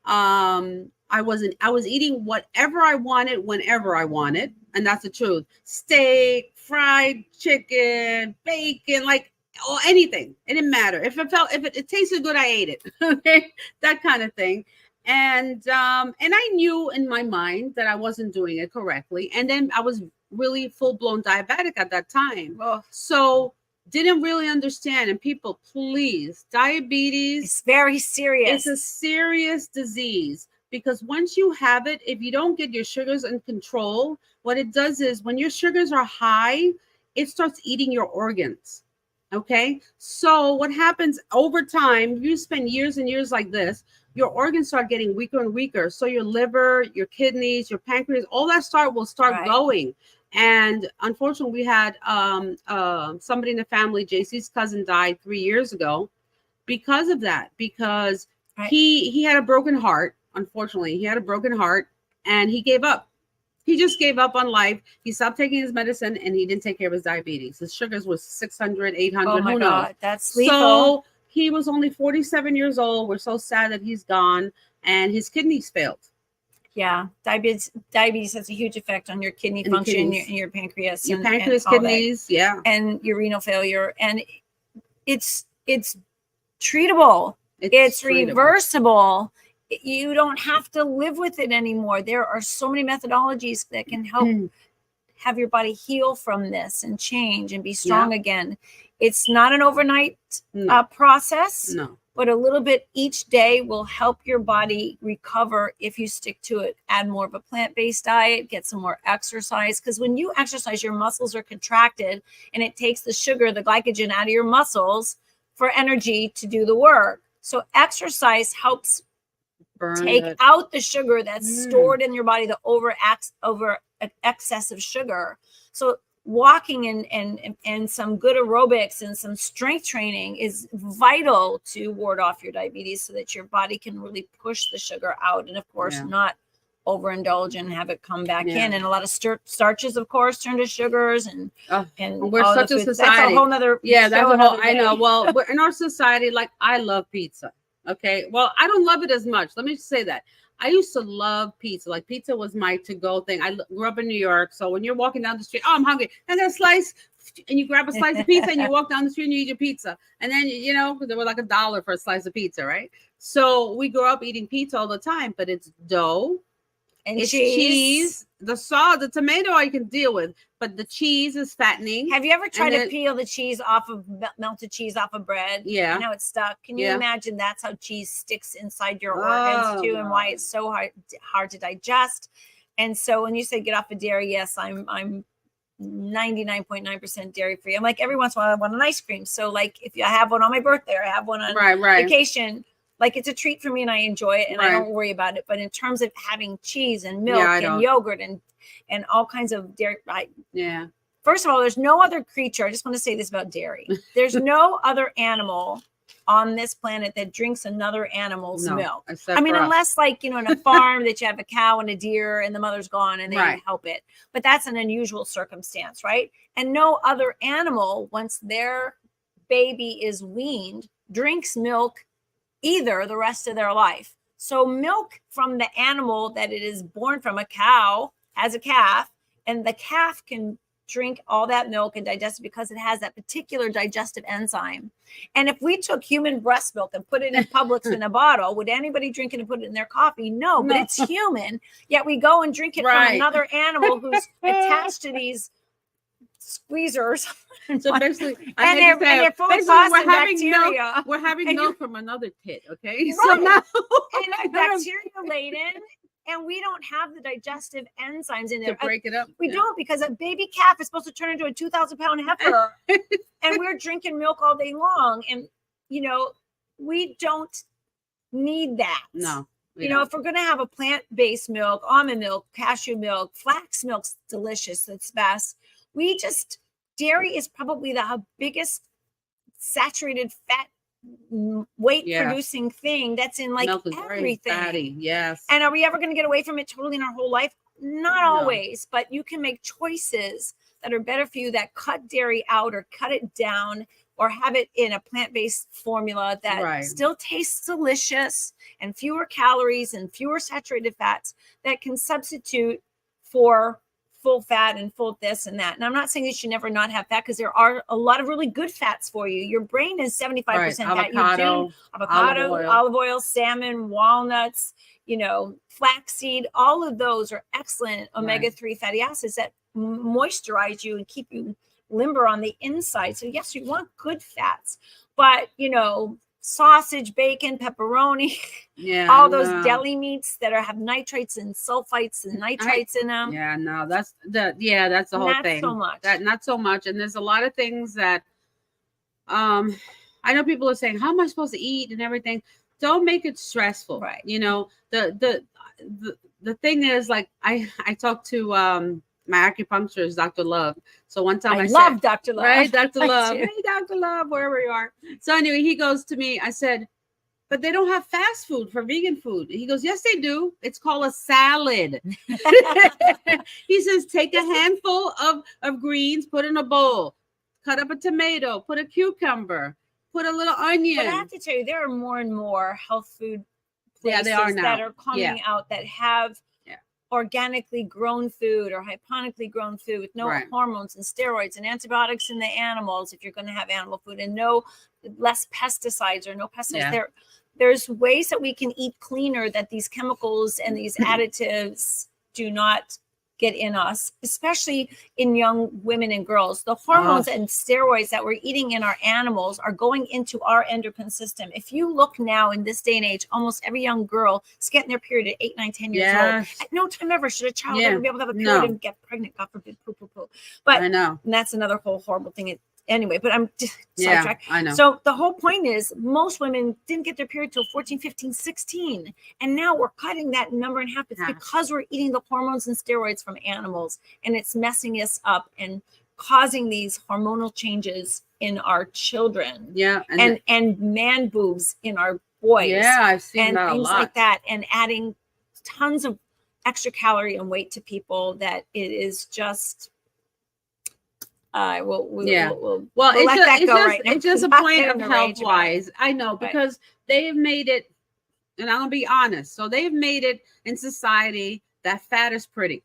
I was eating whatever I wanted, whenever I wanted. And that's the truth. Steak, fried chicken, bacon, anything. It didn't matter. If it tasted good, I ate it. Okay. That kind of thing. And I knew in my mind that I wasn't doing it correctly. And then I was really full-blown diabetic at that time. Oh. So didn't really understand. And people, please, diabetes. It's very serious. It's a serious disease because once you have it, if you don't get your sugars in control, what it does is when your sugars are high, it starts eating your organs. Okay. So what happens over time, you spend years and years like this, your organs start getting weaker and weaker. So your liver, your kidneys, your pancreas, all that will start going. And unfortunately, we had somebody in the family, JC's cousin, died 3 years ago because of that, because he had a broken heart. Unfortunately, he had a broken heart and he gave up. He just gave up on life. He stopped taking his medicine and he didn't take care of his diabetes. His sugars was 600, 800. Oh my God, that's lethal. So he was only 47 years old. We're so sad that he's gone and his kidneys failed. Yeah. Diabetes has a huge effect on your kidney function, your pancreas. Your pancreas, kidneys. Yeah. And your renal failure. And it's treatable. It's reversible. You don't have to live with it anymore. There are so many methodologies that can help have your body heal from this and change and be strong again. It's not an overnight process, but a little bit each day will help your body recover if you stick to it. Add more of a plant-based diet, get some more exercise. Because when you exercise, your muscles are contracted and it takes the sugar, the glycogen out of your muscles for energy to do the work. So exercise helps take out the sugar that's stored in your body, the over excess of sugar. So walking and some good aerobics and some strength training is vital to ward off your diabetes so that your body can really push the sugar out. And of course, not overindulge and have it come back in. And a lot of starches, of course, turn to sugars and we're such a society. That's a whole nother that's a whole, I know. Well, we're in our society, like I love pizza. Okay. Well, I don't love it as much. Let me just say that. I used to love pizza. Like pizza was my to-go thing. I grew up in New York. So when you're walking down the street, oh, I'm hungry. I got a slice. And you grab a slice of pizza and you walk down the street and you eat your pizza. And then, you know, they were like $1 for a slice of pizza, right? So we grew up eating pizza all the time, but it's dough. And it's cheese. The sauce, the tomato I can deal with, but the cheese is fattening. Have you ever tried to peel the cheese off of melted cheese off of bread? Yeah. And how it's stuck. Can you imagine that's how cheese sticks inside your organs too, and why it's so hard to digest? And so when you say get off of dairy, yes, I'm 99.9% dairy free. I'm like, every once in a while I want an ice cream. So like if I have one on my birthday or I have one on vacation, like it's a treat for me and I enjoy it and I don't worry about it. But in terms of having cheese and milk and yogurt and all kinds of dairy, first of all, there's no other creature. I just want to say this about dairy. There's no other animal on this planet that drinks another animal's milk. I mean, unless like, you know, in a farm that you have a cow and a deer and the mother's gone and they help it. But that's an unusual circumstance, right? And no other animal, once their baby is weaned, drinks milk either the rest of their life. So milk from the animal that it is born from, a cow has a calf, and the calf can drink all that milk and digest it because it has that particular digestive enzyme. And if we took human breast milk and put it in Publix in a bottle, would anybody drink it and put it in their coffee? No, but it's human. Yet we go and drink it from another animal who's attached to these squeezers. So basically, they're full of bacteria. We're having milk from another tit, okay? So now and bacteria laden, and we don't have the digestive enzymes in there to break it up. We don't, because a baby calf is supposed to turn into a 2,000-pound heifer, and we're drinking milk all day long. And you know, we don't need that. No. You know, if we're going to have a plant-based milk, almond milk, cashew milk, flax milk's delicious. That's best. Dairy is probably the biggest saturated fat weight producing thing that's in like everything. Fatty, yes. And are we ever going to get away from it totally in our whole life? Not always, but you can make choices that are better for you, that cut dairy out or cut it down or have it in a plant-based formula that still tastes delicious and fewer calories and fewer saturated fats that can substitute for full fat and full this and that. And I'm not saying you should never not have fat, because there are a lot of really good fats for you. Your brain is 75% fat. You do avocado, olive oil, salmon, walnuts, you know, flaxseed. All of those are excellent omega-3 fatty acids that moisturize you and keep you limber on the inside. So yes, you want good fats, but you know, sausage, bacon, pepperoni, all those deli meats that have nitrates and sulfites and nitrites in them. That's the whole thing. So much. Not so much. And there's a lot of things that I know people are saying, how am I supposed to eat and everything? Don't make it stressful. Right. You know, the thing is, like I talked to my acupuncturist, Dr. Love. So one time I love said, Dr. Love. Right, Dr. Love. Hey, Dr. Love, wherever you are. So anyway, he goes to me, I said, but they don't have fast food for vegan food. He goes, yes, they do. It's called a salad. He says, take a handful of greens, put in a bowl, cut up a tomato, put a cucumber, put a little onion. But I have to tell you, there are more and more health food places they are now. that are coming out that have organically grown food or hydroponically grown food with no hormones and steroids and antibiotics in the animals, if you're going to have animal food, and less pesticides or no pesticides. There's ways that we can eat cleaner, that these chemicals and these additives do not get in us, especially in young women and girls. The hormones and steroids that we're eating in our animals are going into our endocrine system. If you look now in this day and age, almost every young girl is getting their period at 8, 9, 10 years old. At no time ever should a child ever be able to have a period and get pregnant. God forbid, poo. But I know, and that's another whole horrible thing. Anyway, but I'm sidetracked. I know. So the whole point is, most women didn't get their period till 14, 15, 16. And now we're cutting that number in half. It's because we're eating the hormones and steroids from animals, and it's messing us up and causing these hormonal changes in our children. Yeah. And man boobs in our boys. Yeah, I've seen and that a things lot. like that, and adding tons of extra calorie and weight to people that it is just we'll it's just a point of health wise. I know, because they've made it, and I'm gonna be honest, so they've made it in society that fat is pretty,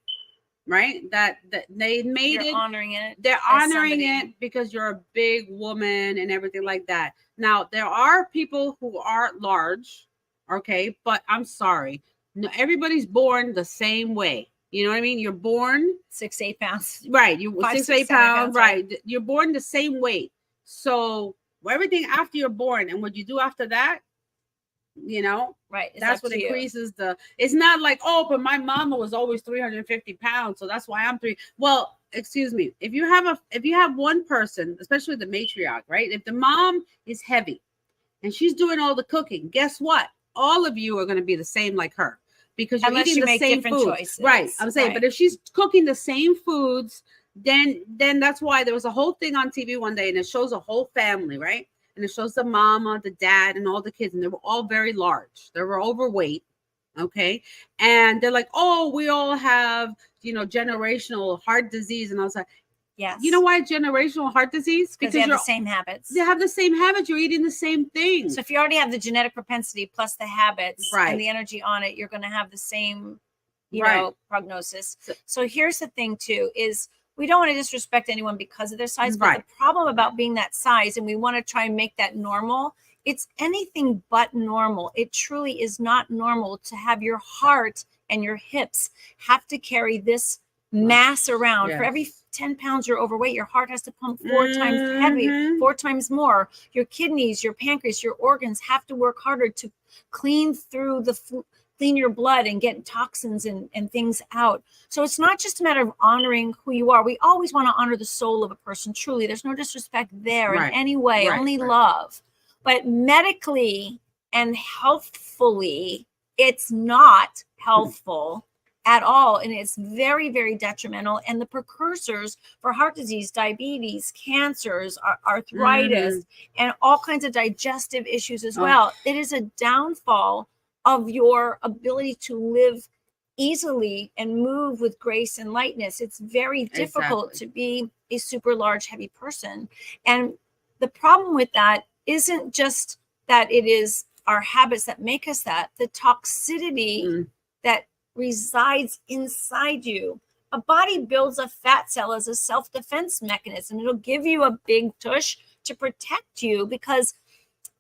right? That they made it honoring it. They're honoring it because you're a big woman and everything like that. Now there are people who are large, okay, but I'm sorry, no, everybody's born the same way. You know what I mean? You're born 6'8" pounds, right? You 6'8" pounds, right? right? You're born the same weight. So everything after you're born and what you do after that, you know, right? That's what increases the. It's not like, oh, but my mama was always 350 pounds, so that's why I'm 3. Well, excuse me. If you have one person, especially the matriarch, right? If the mom is heavy and she's doing all the cooking, guess what? All of you are going to be the same like her. Because you're eating the same food, choices. Right? I'm saying, but if she's cooking the same foods, then that's why there was a whole thing on TV one day, and it shows a whole family, right? And it shows the mama, the dad, and all the kids, and they were all very large. They were overweight, okay? And they're like, "Oh, we all have, generational heart disease," and I was like, yes. You know why generational heart disease? Because they have the same habits. They have the same habits. You're eating the same thing. So if you already have the genetic propensity plus the habits and the energy on it, you're going to have the same, prognosis. So here's the thing too, is we don't want to disrespect anyone because of their size, but the problem about being that size, and we want to try and make that normal, it's anything but normal. It truly is not normal to have your heart and your hips have to carry this mass around. For every 10 pounds you're overweight, your heart has to pump 4 times heavy, 4 times more. Your kidneys, your pancreas, your organs have to work harder to clean through clean your blood and get toxins and things out. So it's not just a matter of honoring who you are. We always want to honor the soul of a person. Truly, there's no disrespect there in any way, only love. But medically and healthfully, it's not healthful at all, and it's very, very detrimental. And the precursors for heart disease, diabetes, cancers, arthritis, and all kinds of digestive issues as well. It is a downfall of your ability to live easily and move with grace and lightness. It's very difficult to be a super large, heavy person. And the problem with that isn't just that it is our habits that make us that, the toxicity that resides inside you. A body builds a fat cell as a self-defense mechanism. It'll give you a big tush to protect you, because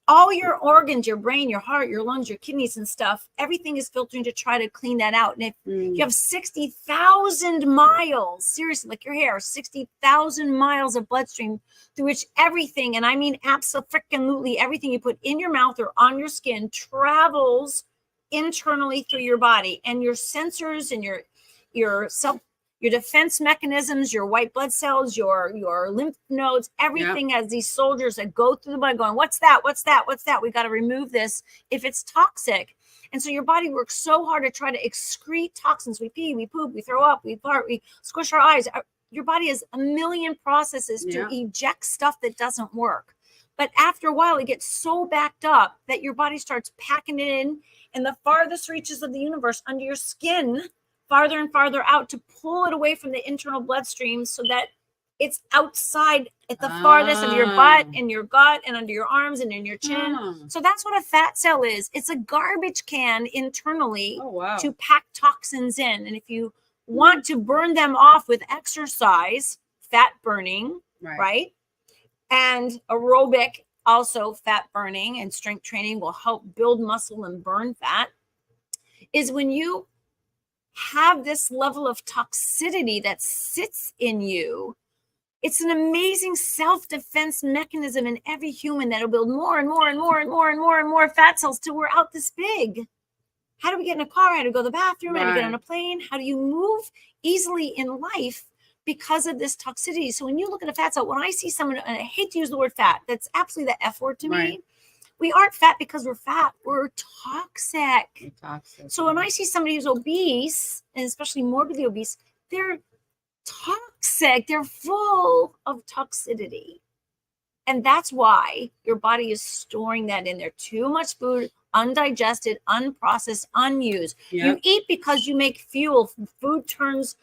all your organs, your brain, your heart, your lungs, your kidneys and stuff, everything is filtering to try to clean that out. And if you have 60,000 miles, seriously, like your hair, 60,000 miles of bloodstream through which everything, and I mean absolutely everything you put in your mouth or on your skin, travels internally through your body, and your sensors and your defense mechanisms, your white blood cells, your lymph nodes, everything has these soldiers that go through the blood going, what's that? We got to remove this if it's toxic. And so your body works so hard to try to excrete toxins. We pee, we poop, we throw up, we fart, we squish our eyes. Your body has a million processes to eject stuff that doesn't work. But after a while, it gets so backed up that your body starts packing it in the farthest reaches of the universe under your skin, farther and farther out, to pull it away from the internal bloodstream so that it's outside at the farthest of your butt and your gut and under your arms and in your chin. So that's what a fat cell is. It's a garbage can internally to pack toxins in. And if you want to burn them off with exercise, fat burning, right? And aerobic, also fat burning, and strength training will help build muscle and burn fat, is when you have this level of toxicity that sits in you. It's an amazing self-defense mechanism in every human that'll build more and more and more and more and more and more fat cells till we're out this big. How do we get in a car? How do we go to the bathroom? How do we get on a plane? How do you move easily in life because of this toxicity? So when you look at a fat cell, when I see someone, and I hate to use the word fat, that's absolutely the F word to me. We aren't fat because we're fat. We're toxic. So when I see somebody who's obese, and especially morbidly obese, they're toxic. They're full of toxicity. And that's why your body is storing that in there. Too much food, undigested, unprocessed, unused. Yep. You eat because you make fuel. Food turns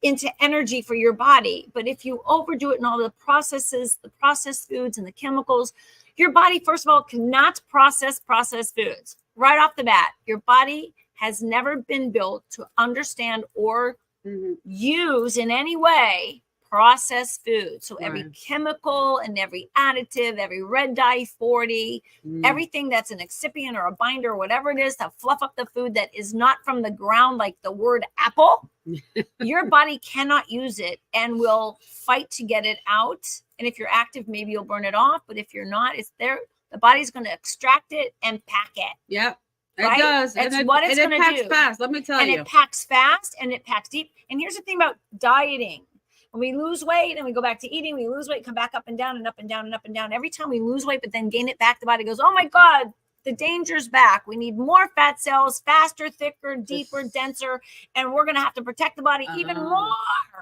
into energy for your body. But if you overdo it in all the processes, the processed foods and the chemicals, your body, first of all, cannot process processed foods. Right off the bat, your body has never been built to understand or use in any way processed food. So every chemical and every additive, every red dye 40, everything that's an excipient or a binder or whatever it is to fluff up the food that is not from the ground, like the word apple, your body cannot use it and will fight to get it out. And if you're active, maybe you'll burn it off. But if you're not, it's there. The body's going to extract it and pack it. Yep. Right? It does. That's what it's going to do. And it packs fast, let me tell you. And it packs fast and it packs deep. And here's the thing about dieting. When we lose weight and we go back to eating, we lose weight, come back up and down and up and down and up and down. Every time we lose weight, but then gain it back, the body goes, oh my God, the danger's back. We need more fat cells, faster, thicker, deeper, denser. And we're going to have to protect the body even more.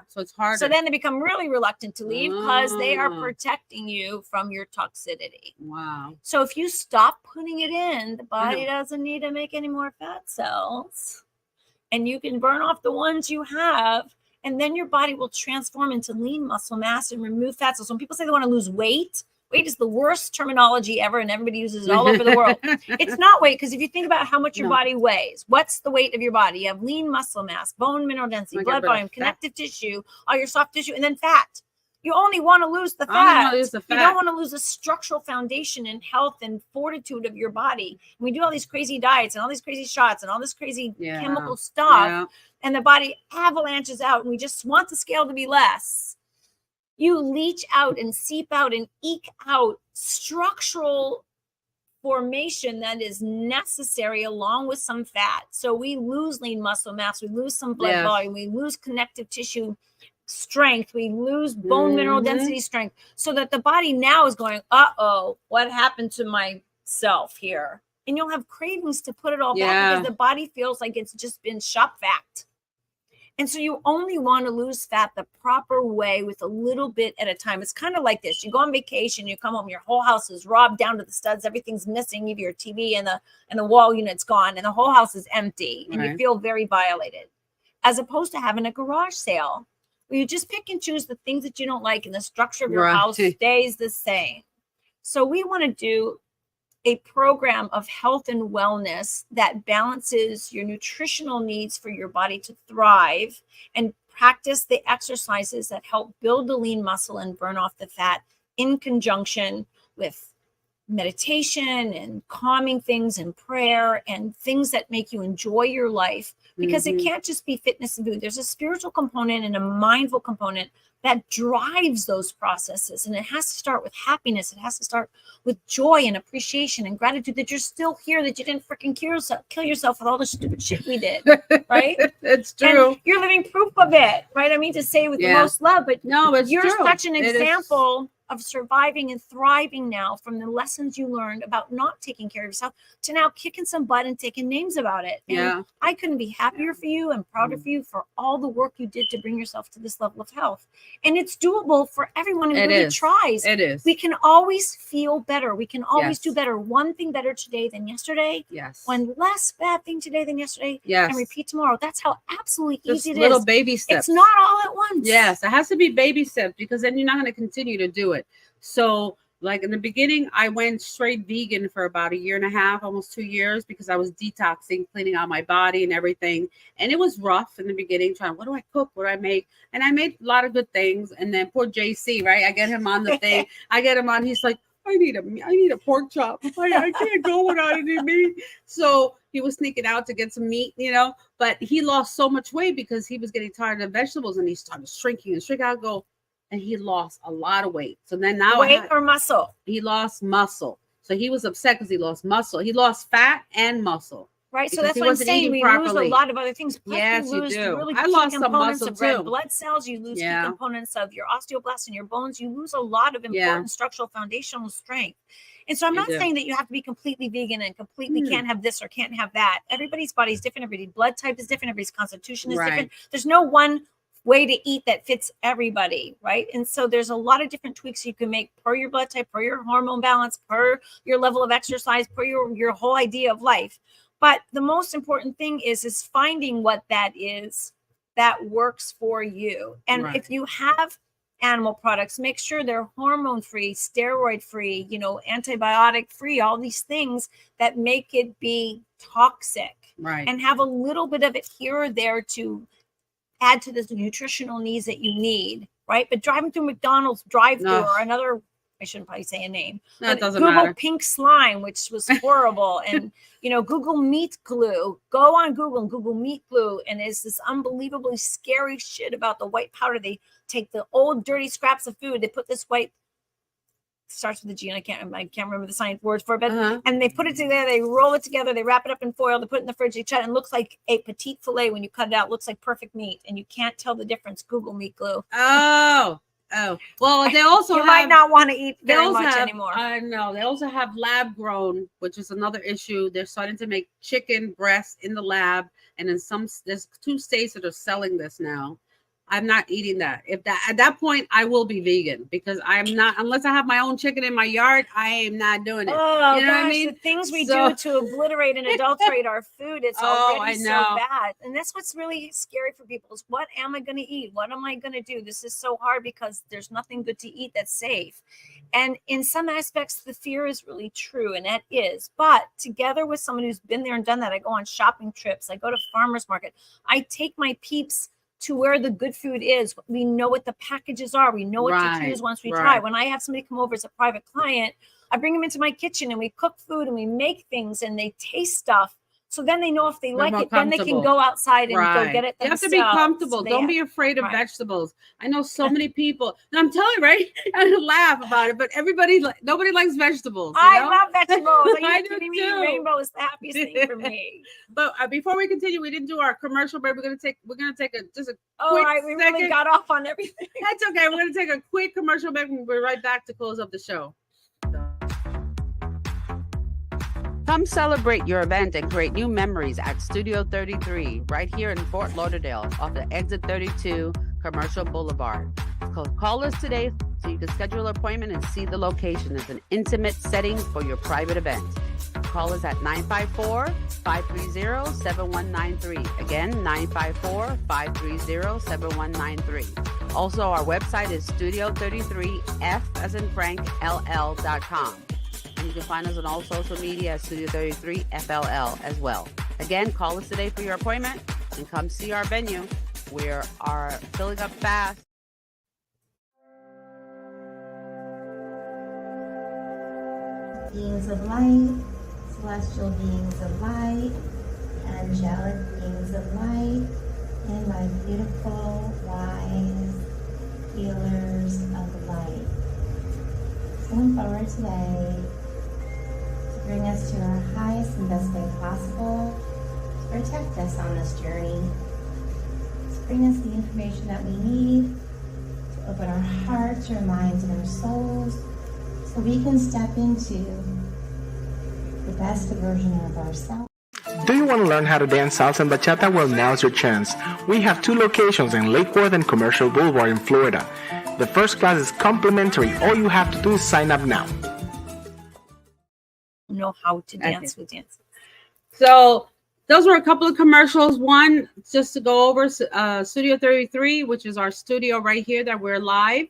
So it's harder. So then they become really reluctant to leave because they are protecting you from your toxicity. Wow. So if you stop putting it in, the body doesn't need to make any more fat cells. And you can burn off the ones you have. And then your body will transform into lean muscle mass and remove fat cells. When people say they want to lose weight, weight is the worst terminology ever, and everybody uses it all over the world. It's not weight, because if you think about how much your body weighs, what's the weight of your body? You have lean muscle mass, bone mineral density, blood volume, connective tissue, all your soft tissue, and then fat. You only want to lose the fat. You don't want to lose the structural foundation and health and fortitude of your body. And we do all these crazy diets and all these crazy shots and all this crazy chemical stuff, and the body avalanches out, and we just want the scale to be less. You leach out and seep out and eke out structural formation that is necessary along with some fat. So we lose lean muscle mass, we lose some blood volume, we lose connective tissue strength, we lose bone mineral density strength, so that the body now is going, uh-oh, what happened to myself here? And you'll have cravings to put it all back because the body feels like it's just been shop vac. And so you only want to lose fat the proper way with a little bit at a time. It's kind of like this. You go on vacation, you come home, your whole house is robbed down to the studs. Everything's missing. Even your TV and the wall unit's gone, and the whole house is empty, and you feel very violated. As opposed to having a garage sale where you just pick and choose the things that you don't like, and the structure of your house stays the same. So we want to do a program of health and wellness that balances your nutritional needs for your body to thrive, and practice the exercises that help build the lean muscle and burn off the fat in conjunction with meditation and calming things and prayer and things that make you enjoy your life, because it can't just be fitness and food. There's a spiritual component and a mindful component that drives those processes. And it has to start with happiness. It has to start with joy and appreciation and gratitude that you're still here, that you didn't freaking kill yourself with all the stupid shit we did, right? It's true. And you're living proof of it, right? I mean to say with the most love, but no, it's you're true. such an example of surviving and thriving now from the lessons you learned about not taking care of yourself to now kicking some butt and taking names about it. And I couldn't be happier for you and prouder for you for all the work you did to bring yourself to this level of health. And it's doable for everyone who really tries. It is. We can always feel better. We can always do better. One thing better today than yesterday. Yes. One less bad thing today than yesterday. Yes. And repeat tomorrow. That's how absolutely easy it is. Little baby steps. It's not all at once. Yes, it has to be baby steps, because then you're not going to continue to do it. So like in the beginning, I went straight vegan for about 1.5 years, almost 2 years, because I was detoxing, cleaning out my body and everything. And it was rough in the beginning, trying, what do I cook? What do I make? And I made a lot of good things. And then poor JC, right? I get him on the thing. I get him on. He's like, I need a pork chop. I can't go without any meat. So he was sneaking out to get some meat, but he lost so much weight because he was getting tired of vegetables, and he started shrinking and shrinking. I go, and he lost a lot of weight. So then now weight or muscle? He lost muscle. So he was upset because he lost muscle. He lost fat and muscle. Right. So that's what I'm saying. We lose a lot of other things. Plus yes, you lose do. Really I lost some muscle of red blood cells. You lose key components of your osteoblasts in your bones. You lose a lot of important structural foundational strength. And so I'm not saying that you have to be completely vegan and completely can't have this or can't have that. Everybody's body is different. Everybody's blood type is different. Everybody's constitution is different. There's no one way to eat that fits everybody, right? And so there's a lot of different tweaks you can make per your blood type, per your hormone balance, per your level of exercise, per your whole idea of life. But the most important thing is finding what that is that works for you. And Right. if you have animal products, make sure they're hormone free, steroid free, antibiotic free, all these things that make it be toxic. Right. And have a little bit of it here or there to add to the nutritional needs that you need, right? But driving through McDonald's drive-through or another, I shouldn't probably say a name. No, it doesn't Google matter. pink slime, which was horrible. And, Google meat glue. Go on Google and Google meat glue. And there's this unbelievably scary shit about the white powder. They take the old dirty scraps of food. They put this white, starts with a G, and I can't remember the science words for it, but and they put it together, they roll it together, they wrap it up in foil, they put it in the fridge, they shut it, and it looks like a petite filet when you cut it out. It looks like perfect meat, and you can't tell the difference. Google meat glue. Oh, well, they also might not want to eat very much have, anymore. I know. They also have lab grown, which is another issue. They're starting to make chicken breast in the lab, and in there's 2 states that are selling this now. I'm not eating that. At that point, I will be vegan, because I'm not, unless I have my own chicken in my yard, I am not doing it. Oh, you know gosh, what I mean? The things we do to obliterate and adulterate our food, it's already so bad. And that's what's really scary for people is, what am I going to eat? What am I going to do? This is so hard because there's nothing good to eat that's safe. And in some aspects, the fear is really true, and that is. But together with someone who's been there and done that, I go on shopping trips, I go to farmers market, I take my peeps to where the good food is. We know what the packages are. We know what to choose once we try. When I have somebody come over as a private client, I bring them into my kitchen and we cook food and we make things and they taste stuff. So then they know if they like it, then they can go outside and go get it themselves. You have to be comfortable. Don't be afraid of vegetables. I know so many people, and I'm telling you, right? I laugh about it, but nobody likes vegetables. I love vegetables. I do too. Rainbow is the happiest thing for me. But before we continue, we didn't do our commercial break. We're gonna take a quick we really got off on everything. That's okay. We're gonna take a quick commercial break, and we'll be right back to close up the show. Come celebrate your event and create new memories at Studio 33, right here in Fort Lauderdale, off of Exit 32, Commercial Boulevard. Call us today so you can schedule an appointment and see the location. It's an intimate setting for your private event. Call us at 954-530-7193. Again, 954-530-7193. Also, our website is Studio33F as in Frank, LL.com. And you can find us on all social media at Studio 33 FLL as well. Again, call us today for your appointment and come see our venue. We are filling up fast. Beings of light, celestial beings of light, angelic beings of light, and my beautiful, wise healers of light. Coming forward today to bring us to our highest and best way possible, to protect us on this journey, to bring us the information that we need, to open our hearts, our minds, and our souls, so we can step into the best version of ourselves. Do you want to learn how to dance salsa and bachata? Well, now's your chance. We have 2 locations in Lake Worth and Commercial Boulevard in Florida. The first class is complimentary. All you have to do is sign up now. Know how to dance with dance. So those were a couple of commercials. One, just to go over Studio 33, which is our studio right here that we're live.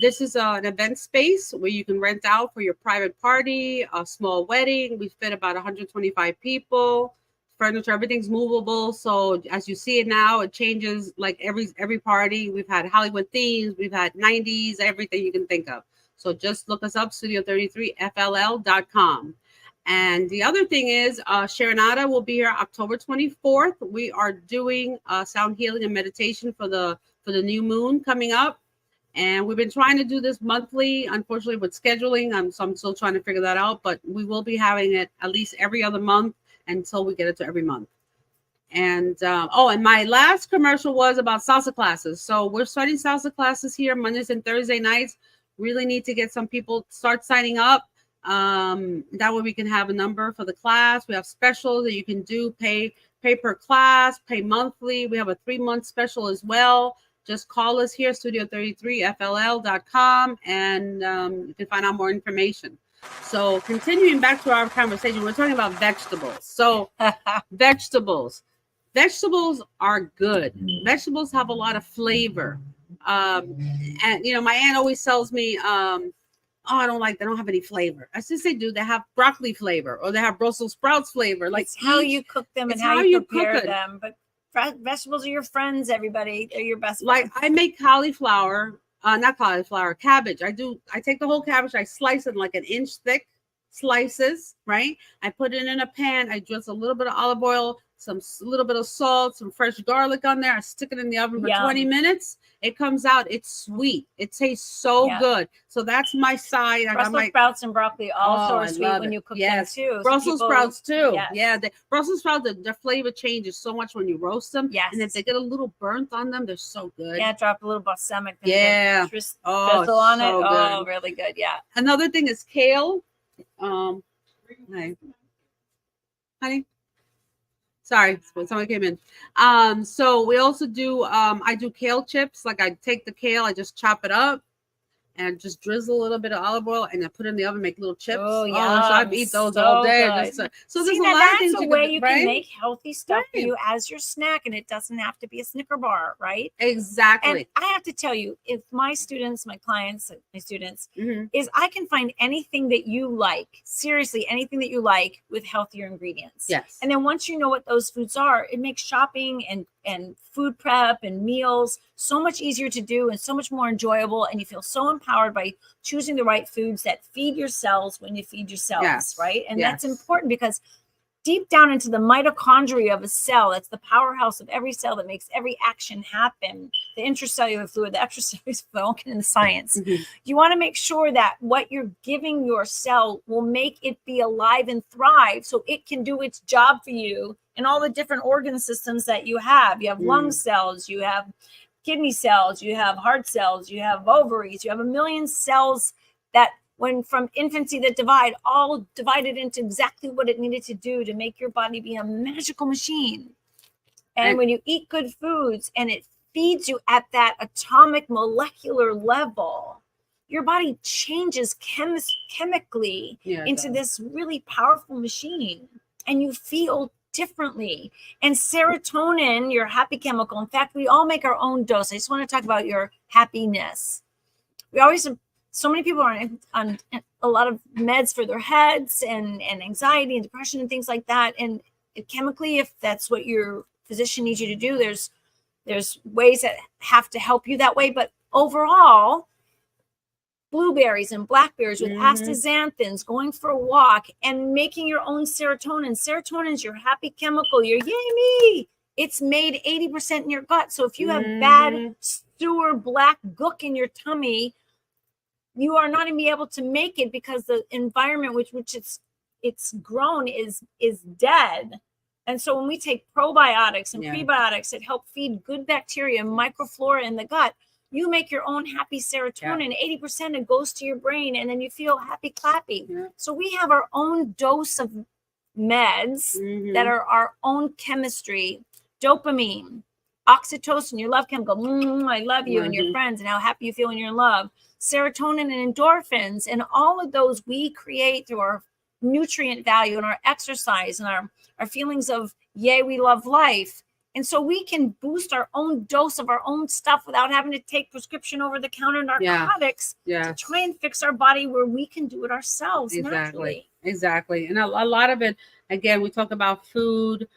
This is an event space where you can rent out for your private party, a small wedding. We fit about 125 people. Furniture, everything's movable. So as you see it now, it changes like every party. We've had Hollywood themes, we've had 90s, everything you can think of. So just look us up, Studio33FLL.com. And the other thing is, Sharonada will be here October 24th. We are doing sound healing and meditation for the new moon coming up. And we've been trying to do this monthly, unfortunately, with scheduling. So I'm still trying to figure that out, but we will be having it at least every other month until we get it to every month. And and my last commercial was about salsa classes. So we're starting salsa classes here Mondays and Thursday nights. Really need to get some people start signing up. That way we can have a number for the class. We have specials that you can do, pay per class, pay monthly. We have a 3-month special as well. Just call us here, studio33fll.com, and you can find out more information. So continuing back to our conversation, we're talking about vegetables. So vegetables are good. Vegetables have a lot of flavor. And you know, my aunt always tells me, oh, they don't have any flavor. I just say, do they have broccoli flavor, or they have Brussels sprouts flavor? Like, it's how you cook them and how you prepare them. But vegetables are your friends, everybody. They're your best friends. Like, I make cauliflower, not cauliflower, cabbage. I take the whole cabbage, I slice it like 1-inch thick slices, right? I put it in a pan, I drizzle a little bit of olive oil, a little bit of salt, some fresh garlic on there. I stick it in the oven for 20 minutes. It comes out, it's sweet. It tastes so good. So that's my side. Brussels sprouts and broccoli also are sweet when you cook them too. Brussels sprouts too. Yes. Yeah, Brussels sprouts, their flavor changes so much when you roast them. Yes. And if they get a little burnt on them, they're so good. Yeah, drop a little balsamic. Yeah. Drizzle on it. So oh, really good. Yeah. Another thing is kale. Honey. Sorry, someone came in. So we also do, I do kale chips. Like, I take the kale, I just chop it up and just drizzle a little bit of olive oil and I put it in the oven, make little chips. Oh, yeah. So I eat those all day. So there's a lot of things that's a way you can make healthy stuff for you as your snack, and it doesn't have to be a Snicker bar, right? Exactly. And I have to tell you, if my students, my clients, my students, is I can find anything that you like, seriously, anything that you like with healthier ingredients. Yes. And then once you know what those foods are, it makes shopping and food prep and meals so much easier to do and so much more enjoyable. And you feel so empowered by choosing the right foods that feed your cells when you feed yourselves, right? And that's important, because deep down into the mitochondria of a cell, that's the powerhouse of every cell that makes every action happen, the intracellular fluid, the extracellular fluid, I won't get into science. You want to make sure that what you're giving your cell will make it be alive and thrive so it can do its job for you and all the different organ systems that you have. You have lung cells, you have kidney cells, you have heart cells, you have ovaries, you have 1 million cells that, when from infancy, that divide, all divided into exactly what it needed to do to make your body be a magical machine. And when you eat good foods and it feeds you at that atomic molecular level, your body changes chemically into this really powerful machine, and you feel differently. And serotonin, your happy chemical, in fact, we all make our own dose. I just want to talk about your happiness. We always, so many people are on a lot of meds for their heads and anxiety and depression and things like that. And chemically, if that's what your physician needs you to do, there's ways that have to help you that way. But overall, blueberries and blackberries with astaxanthins, going for a walk and making your own serotonin. Serotonin is your happy chemical, your yay me. It's made 80% in your gut. So if you have bad sewer black gook in your tummy, you are not going to be able to make it, because the environment which it's grown is dead. And so when we take probiotics and prebiotics that help feed good bacteria and microflora in the gut, you make your own happy serotonin. 80% it goes to your brain, and then you feel happy clappy. So we have our own dose of meds that are our own chemistry. Dopamine, oxytocin, your love chemical, I love you, and your friends, and how happy you feel when you're in love. Serotonin and endorphins, and all of those we create through our nutrient value and our exercise and our feelings of yay, we love life. And so we can boost our own dose of our own stuff without having to take prescription over-the-counter narcotics to try and fix our body, where we can do it ourselves naturally. Exactly. And a lot of it, again, we talk about food,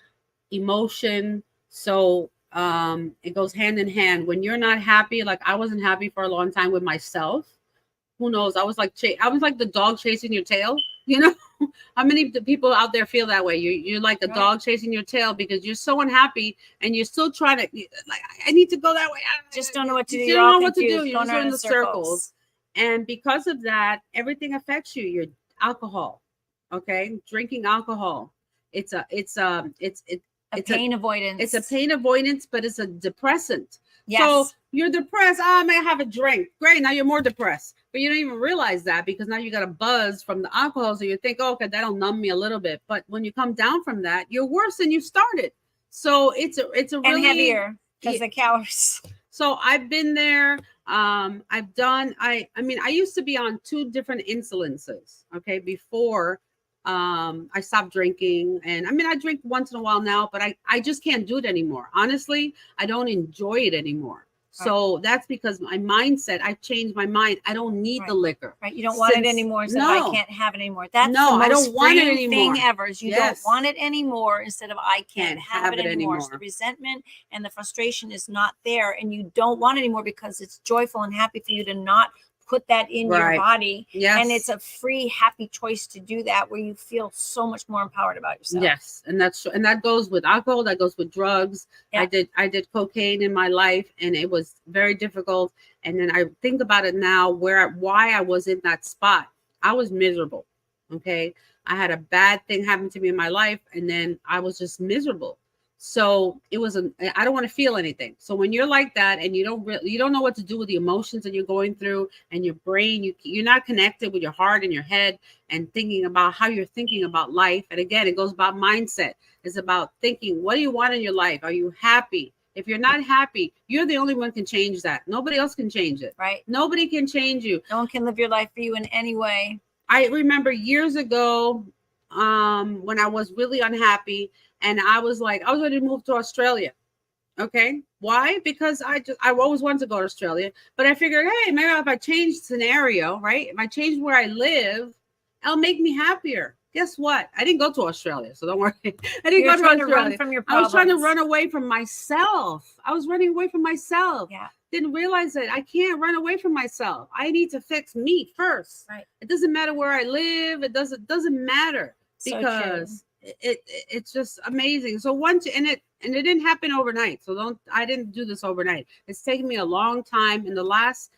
emotion. So it goes hand in hand. When you're not happy, like I wasn't happy for a long time with myself. Who knows? I was like the dog chasing your tail, you know? How many people out there feel that way? You're like a dog chasing your tail, because you're so unhappy and you're still trying to, like, I need to go that way. Just don't know what to do. You don't know what to do. You're just in the circles. And because of that, everything affects you. Your alcohol, okay? Drinking alcohol. It's a pain avoidance. It's a pain avoidance, but it's a depressant. Yes. So you're depressed. I may have a drink. Great. Now you're more depressed. but you don't even realize that because now you got a buzz from the alcohol. So you think, oh, okay, that'll numb me a little bit. But when you come down from that, you're worse than you started. So it's a really and heavier because the calories. So I've been there. I've done, I mean, I used to be on 2 different insulinses, okay, before I stopped drinking. And I mean, I drink once in a while now, but I just can't do it anymore. Honestly, I don't enjoy it anymore. So that's because my mindset, I've changed my mind. I don't need the liquor. Right. You don't want it anymore. So I can't have it anymore. That's the most I don't want it anymore. thing ever is you don't want it anymore instead of I can't have it anymore. So the resentment and the frustration is not there and you don't want it anymore because it's joyful and happy for you to not put that in your body. Yes. And it's a free, happy choice to do that where you feel so much more empowered about yourself. Yes. And that goes with alcohol, that goes with drugs. Yeah. I did cocaine in my life and it was very difficult. And then I think about it now why I was in that spot. I was miserable. Okay. I had a bad thing happen to me in my life and then I was just miserable. So it was I don't want to feel anything. So when you're like that and you don't know what to do with the emotions that you're going through and your brain, you're not connected with your heart and your head and thinking about how you're thinking about life. And again, it goes about mindset. It's about thinking, what do you want in your life? Are you happy? If you're not happy, you're the only one who can change that. Nobody else can change it. Right. Nobody can change you. No one can live your life for you in any way. I remember years ago when I was really unhappy. And I was ready to move to Australia. Okay. Why? Because I always wanted to go to Australia, but I figured, hey, maybe if I change scenario, right? If I change where I live, it'll make me happier. Guess what? I didn't go to Australia, so don't worry. I didn't go to Australia. Run from your I was trying to run away from myself. I was running away from myself. Yeah. Didn't realize that I can't run away from myself. I need to fix me first. Right. It doesn't matter where I live. It doesn't matter because it's just amazing. So it didn't happen overnight. So I didn't do this overnight. It's taken me a long time. In the last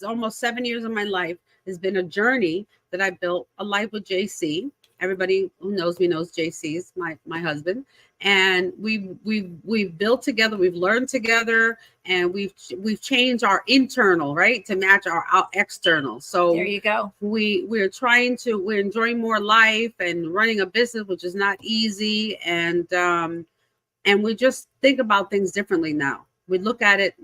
almost 7 years of my life has been a journey that I built a life with JC. Everybody who knows me knows JC is my husband. And we've built together, we've learned together, and we've changed our internal, right, to match our external. So there you go. We're enjoying more life and running a business, which is not easy. And we just think about things differently now. We look at it,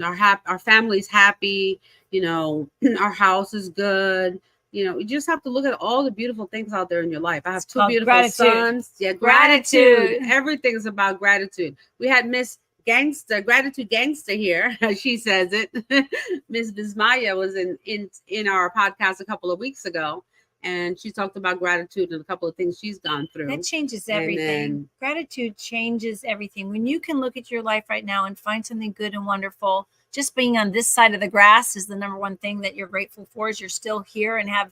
our family's happy, our house is good. You just have to look at all the beautiful things out there in your life. I have 2 beautiful sons. Yeah, gratitude. Everything's about gratitude. We had Miss Gratitude Gangster here. She says it. Miss Bismaya was in our podcast a couple of weeks ago, and she talked about gratitude and a couple of things she's gone through. That changes everything. Gratitude changes everything. When you can look at your life right now and find something good and wonderful, just being on this side of the grass is the number one thing that you're grateful for, is you're still here and have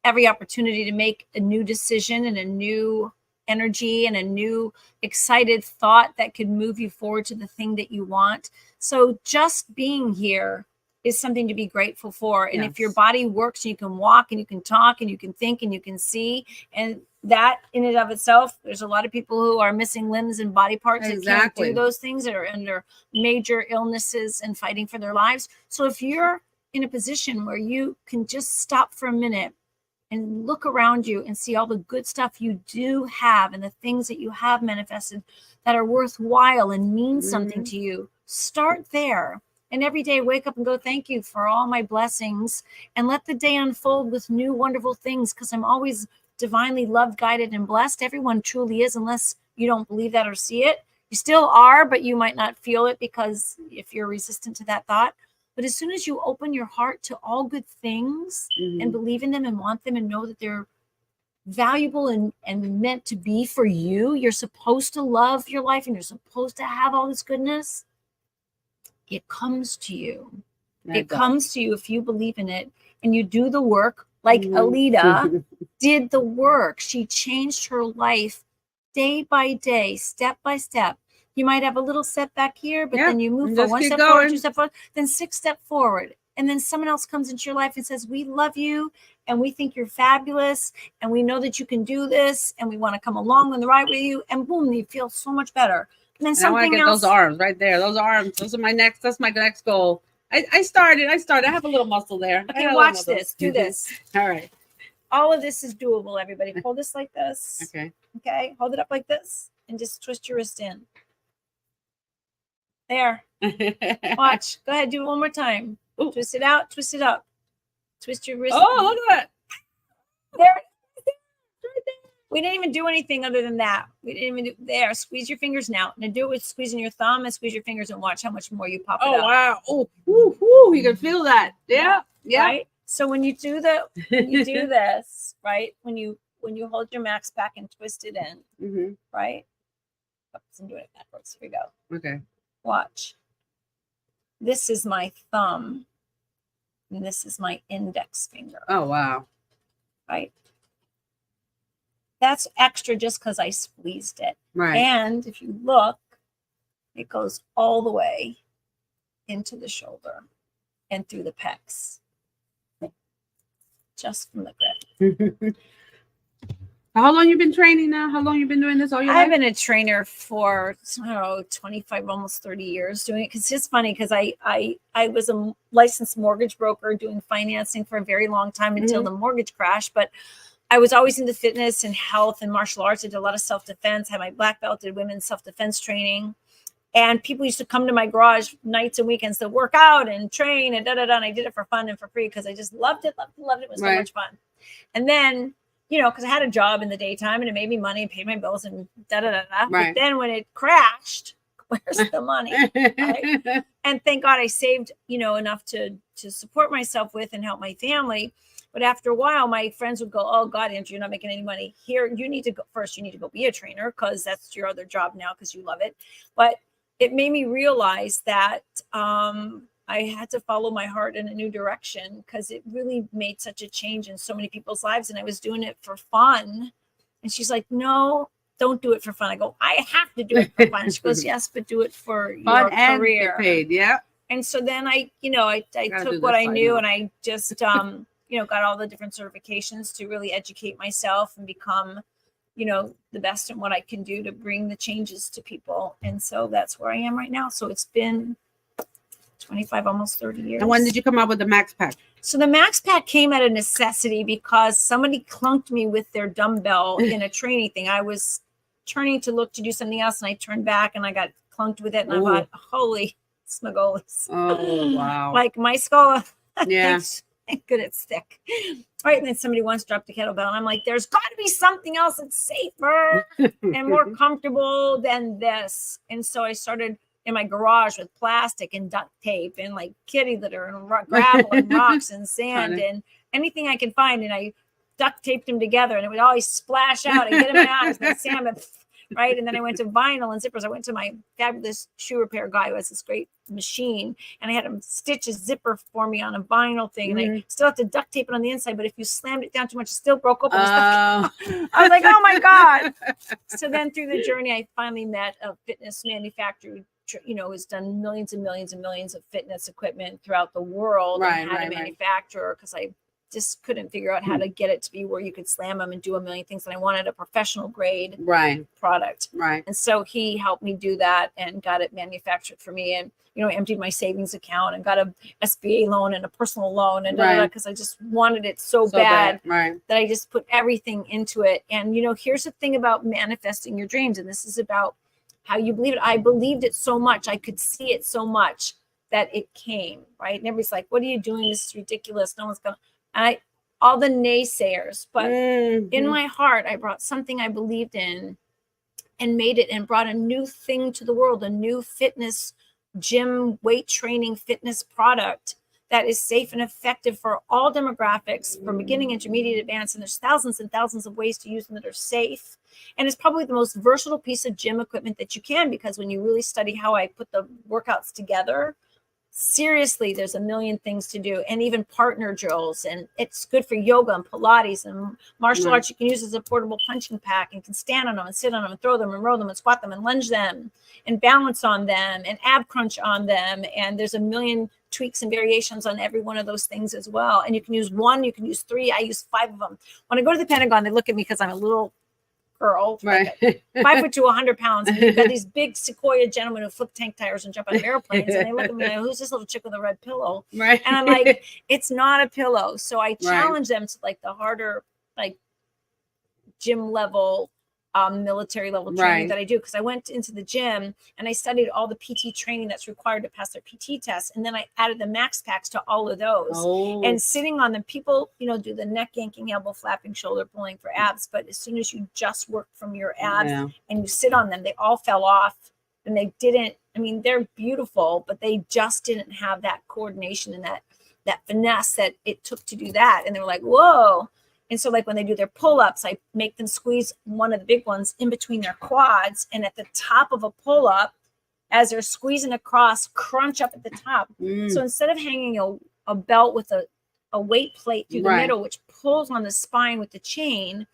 every opportunity to make a new decision and a new energy and a new excited thought that could move you forward to the thing that you want. So just being here is something to be grateful for. And if your body works, you can walk and you can talk and you can think and you can see, and that in and of itself, there's a lot of people who are missing limbs and body parts that can't do those things, that are under major illnesses and fighting for their lives. So if you're in a position where you can just stop for a minute and look around you and see all the good stuff you do have and the things that you have manifested that are worthwhile and mean something to you, start there. And every day wake up and go, thank you for all my blessings, and let the day unfold with new wonderful things, because I'm always divinely loved, guided, and blessed. Everyone truly is, unless you don't believe that or see it. You still are, but you might not feel it because if you're resistant to that thought. But as soon as you open your heart to all good things and believe in them and want them and know that they're valuable and meant to be for you, you're supposed to love your life and you're supposed to have all this goodness. It comes to you. It comes to you if you believe in it and you do the work, like Alita did the work. She changed her life day by day, step by step. You might have a little setback here, but then you move for 1 step forward, 2 steps forward, then 6 steps forward. And then someone else comes into your life and says, we love you and we think you're fabulous and we know that you can do this and we want to come along on the ride with you. And boom, you feel so much better. And then something else. Those arms right there. Those arms. Those are my next. That's my next goal. I started. I have a little muscle there. I Okay, got a little watch muscle. this. Do this. All right. All of this is doable, everybody. Hold this like this. Okay. Okay. Hold it up like this and just twist your wrist in. There. Watch. Go ahead. Do it one more time. Ooh. Twist it out. Twist it up. Twist your wrist. Oh, look at that. There. We didn't even do anything other than that. We didn't even do there. Squeeze your fingers now. Now do it with squeezing your thumb and squeeze your fingers and watch how much more you pop it Oh up. wow. Oh, woo, woo. You can feel that. Yeah. Yeah. Right. So when you do this, right? When you hold your MAXPAC and twist it in, Mm-hmm. right? Oops, I'm doing it backwards. Here we go. Okay. Watch. This is my thumb, and this is my index finger. Oh wow. Right. That's extra just because I squeezed it. Right. And if you look, it goes all the way into the shoulder and through the pecs. Just from the grip. How long you been training now? How long you been doing this all your I've life? been a trainer for, I don't know, 25, almost 30 years doing it. Because it's funny because I was a licensed mortgage broker doing financing for a very long time until the mortgage crash. But I was always into fitness and health and martial arts. I did a lot of self-defense, had my black belt, did women's self-defense training. And people used to come to my garage nights and weekends to work out and train and da-da-da. And I did it for fun and for free because I just loved it, loved it. It was so much fun. And then, you know, because I had a job in the daytime and it made me money and paid my bills and da-da-da-da. But then when it crashed, where's the money? Right? And thank God I saved, you know, enough to support myself with and help my family. But after a while, my friends would go, oh, God, Andrea, you're not making any money here. You need to go first. You need to go be a trainer because that's your other job now because you love it. But it made me realize that I had to follow my heart in a new direction because it really made such a change in so many people's lives. And I was doing it for fun. And she's like, no, don't do it for fun. I go, I have to do it for fun. She goes, yes, but do it for Fun your and career. get paid. Yeah. And so then I took what I knew and I just, you know, got all the different certifications to really educate myself and become, you know, the best in what I can do to bring the changes to people. And so that's where I am right now. So it's been 25, almost 30 years. And when did you come up with the MAXPAC? So the MAXPAC came out of necessity because somebody clunked me with their dumbbell in a training thing. I was turning to look to do something else and I turned back and I got clunked with it. And I thought, holy smagolas. Oh, wow. Like my skull. Yeah. Thank good it's thick. Right. And then somebody once dropped a kettlebell and I'm like, there's got to be something else that's safer and more comfortable than this. And so I started in my garage with plastic and duct tape and like kitty litter and gravel and rocks and sand and anything I can find. And I duct taped them together and it would always splash out and get in my eyes and the sand would, right. And then I went to vinyl and zippers. I went to my fabulous shoe repair guy who has this great machine and I had him stitch a zipper for me on a vinyl thing and I still have to duct tape it on the inside, but if you slammed it down too much, it still broke open. I was like, oh my God. So then through the journey, I finally met a fitness manufacturer, you know, has done millions and millions and millions of fitness equipment throughout the world and had a manufacturer because I just couldn't figure out how to get it to be where you could slam them and do a million things. And I wanted a professional grade product. Right. And so he helped me do that and got it manufactured for me. And, you know, emptied my savings account and got a SBA loan and a personal loan and because I just wanted it so bad that I just put everything into it. And, you know, here's the thing about manifesting your dreams. And this is about how you believe it. I believed it so much. I could see it so much that it came, right? And everybody's like, what are you doing? This is ridiculous. No one's going to. And all the naysayers, but in my heart, I brought something I believed in and made it and brought a new thing to the world, a new fitness, gym, weight training, fitness product that is safe and effective for all demographics, from beginning, intermediate, advanced. And there's thousands and thousands of ways to use them that are safe. And it's probably the most versatile piece of gym equipment that you can, because when you really study how I put the workouts together, seriously, there's a million things to do, and even partner drills. And it's good for yoga and Pilates and martial arts. You can use as a portable punching pack and can stand on them and sit on them and throw them and row them and squat them and lunge them and balance on them and ab crunch on them. And there's a million tweaks and variations on every one of those things as well. And you can use one, you can use three. I use 5 of them. When I go to the Pentagon, they look at me because I'm a little girl, Right. like 5 foot to 100 pounds, and you've got these big Sequoia gentlemen who flip tank tires and jump out of airplanes, and they look at me like, "Who's this little chick with a red pillow?" Right. And I'm like, "It's not a pillow." So I Right. challenge them to like the harder, like gym level, military level training Right. that I do, because I went into the gym and I studied all the PT training that's required to pass their PT tests, and then I added the MAXPACs to all of those. Oh. And sitting on them, people, you know, do the neck yanking, elbow flapping, shoulder pulling for abs, but as soon as you just work from your abs Yeah. and you sit on them, they all fell off, and they didn't. I mean, they're beautiful, but they just didn't have that coordination and that finesse that it took to do that. And they were like, "Whoa." And so like when they do their pull-ups, I make them squeeze one of the big ones in between their quads, and at the top of a pull-up, as they're squeezing across, crunch up at the top. So instead of hanging a belt with a weight plate through the Right. middle, which pulls on the spine with the chain,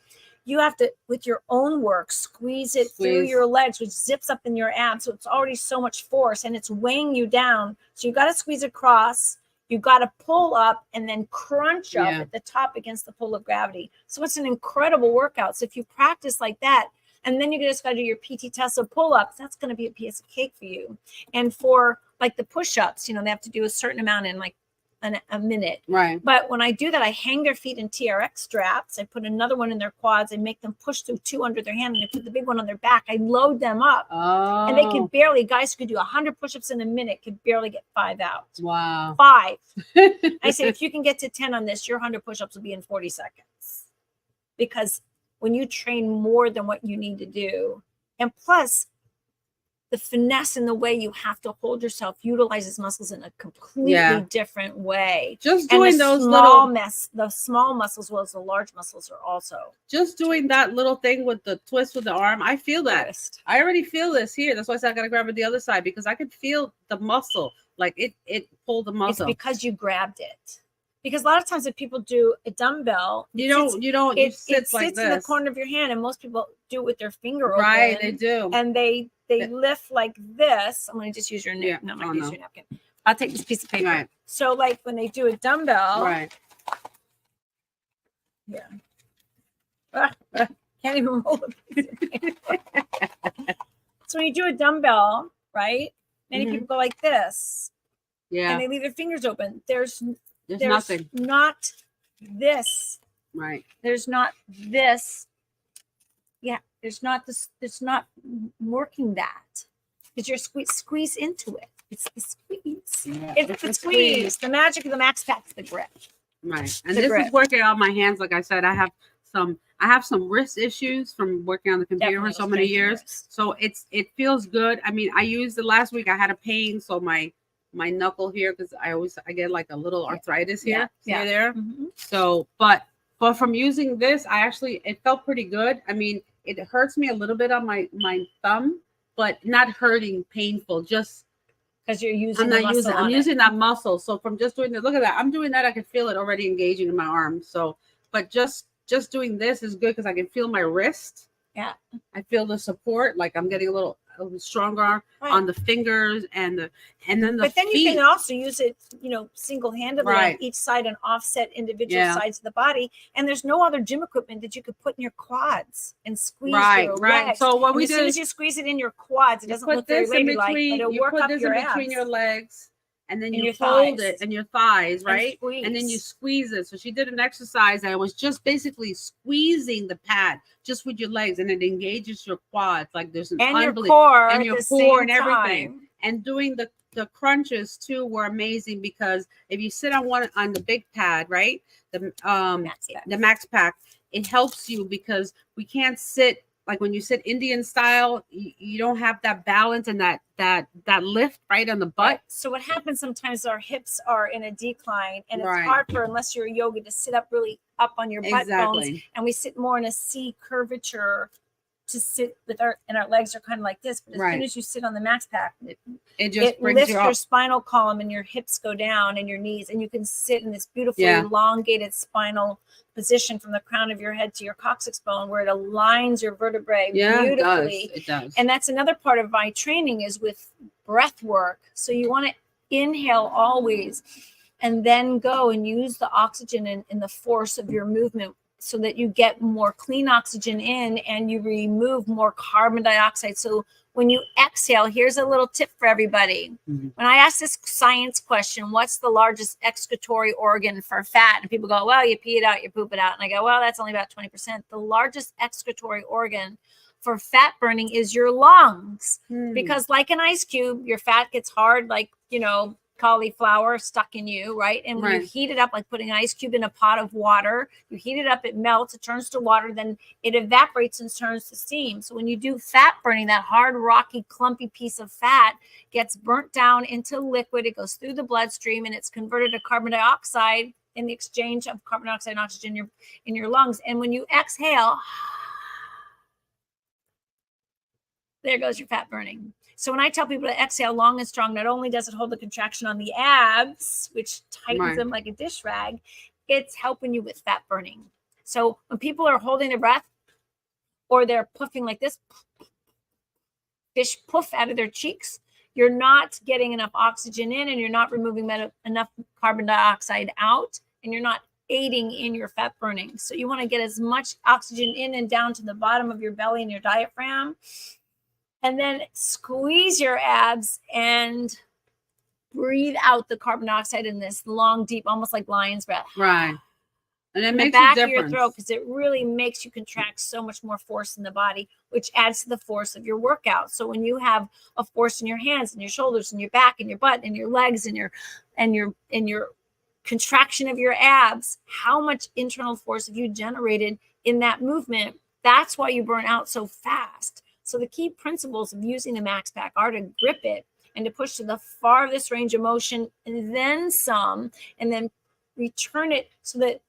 you have to, with your own work, squeeze it through your legs, which zips up in your abs. So it's already so much force and it's weighing you down. So you got to squeeze across. You got to pull up and then crunch up at the top against the pull of gravity. So it's an incredible workout. So if you practice like that, and then you just got to do your PT Tesla pull-ups, that's going to be a piece of cake for you. And for like the push-ups, you know, they have to do a certain amount in like a minute. Right. But when I do that, I hang their feet in TRX straps. I put another one in their quads. I make them push through 2 under their hand, and I put the big one on their back. I load them up. Oh. And they can barely, guys who could do 100 push-ups in a minute could barely get 5 out. Wow. 5. I said, if you can get to 10 on this, your 100 push-ups will be in 40 seconds. Because when you train more than what you need to do, and plus the finesse in the way you have to hold yourself utilizes muscles in a completely different way. Just And doing the those small little the small muscles as well as the large muscles are also just doing that little thing with the twist with the arm. I feel that. twist. I already feel this here. That's why I said I gotta grab it the other side, because I could feel the muscle. Like it pulled the muscle. It's because you grabbed it. Because a lot of times if people do a dumbbell, you it sit like sits in the this. corner of your hand, and most people do it with their finger Right, open, they do. and they lift like this. I'm going to just use your napkin. No, I'm not going to use your napkin. I'll take this piece of paper. Right. So like when they do a dumbbell, Right. yeah. Can't even roll a piece of paper. So when you do a dumbbell, right? Many people go like this. Yeah. And they leave their fingers open. There's nothing. Not this. Right. There's not this. Yeah, there's not this. It's not working that because you're squeeze into it. It's the squeeze. Yeah, It's the squeeze. The magic of the MAXPAC is the grip. Right. And The this grip. is working on my hands. Like I said, I have some wrist issues from working on the computer Definitely for so will many strengthen your years. wrist. So it feels good. I mean, I used it last week. I had a pain, so my knuckle here, because I get like a little arthritis here. Yeah. There. Mhm. So but from using this, it felt pretty good. I mean, it hurts me a little bit on my thumb, but not hurting, painful. Just Because you're using I'm the not muscle using. on I'm it. using that muscle. So from just doing that, look at that. I'm doing that. I can feel it already engaging in my arm. So, but just doing this is good because I can feel my wrist. Yeah. I feel the support. Like I'm getting a little stronger Right. on the fingers and then the But then feet. you can also use it, single-handedly on Right. each side and offset individual Yeah. sides of the body. And there's no other gym equipment that you could put in your quads and squeeze your Right. legs. So what And we as do soon is as you squeeze it in your quads, it you doesn't put look very this in ladylike, but between. it'll You work put up this your in between abs. your legs. And then And you your fold thighs. it and your thighs, right? And then you squeeze. squeeze it. So she did an exercise that was just basically squeezing the pad just with your legs, and it engages your quads. Like there's an And your unbelievable core and at your the core same and everything. time. And doing the crunches too were amazing, because if you sit on the big pad, right? The MAXPAC, it helps you because we can't sit like when you sit Indian style, you don't have that balance and that lift right on the butt. Right. So what happens sometimes, our hips are in a decline, and it's Right. hard for, unless you're a yogi, to sit up really up on your butt bones, and we sit more in a C curvature to sit with our legs are kind of like this. But as soon as you sit on the MAXPAC, It brings lifts you your up. spinal column and your hips go down and your knees, and you can sit in this beautiful Yeah. elongated spinal position from the crown of your head to your coccyx bone, where it aligns your vertebrae beautifully. It does. And that's another part of my training is with breath work. So you want to inhale always, and then go and use the oxygen and the force of your movement so that you get more clean oxygen in and you remove more carbon dioxide. So when you exhale, here's a little tip for everybody. When I ask this science question, what's the largest excretory organ for fat? And people go, well, you pee it out, you poop it out. And I go, well, that's only about 20%. The largest excretory organ for fat burning is your lungs. Because like an ice cube, your fat gets hard, like, cauliflower stuck in you, right? And when you heat it up, like putting an ice cube in a pot of water, you heat it up, it melts, it turns to water, then it evaporates and turns to steam. So when you do fat burning, that hard, rocky, clumpy piece of fat gets burnt down into liquid. It goes through the bloodstream and it's converted to carbon dioxide in the exchange of carbon dioxide and oxygen in your lungs. And when you exhale, there goes your fat burning. So when I tell people to exhale long and strong, not only does it hold the contraction on the abs, which tightens them like a dish rag, it's helping you with fat burning. So when people are holding their breath or they're puffing like this, fish puff out of their cheeks, you're not getting enough oxygen in and you're not removing enough carbon dioxide out, and you're not aiding in your fat burning. So you want to get as much oxygen in and down to the bottom of your belly and your diaphragm. And then squeeze your abs and breathe out the carbon dioxide in this long, deep, almost like lion's breath. Right. And it makes the back a of your difference. throat, because it really makes you contract so much more force in the body, which adds to the force of your workout. So when you have a force in your hands and your shoulders and your back and your butt and your legs and your contraction of your abs, how much internal force have you generated in that movement? That's why you burn out so fast. So the key principles of using the MAXPAC are to grip it and to push to the farthest range of motion and then some, and then return it so that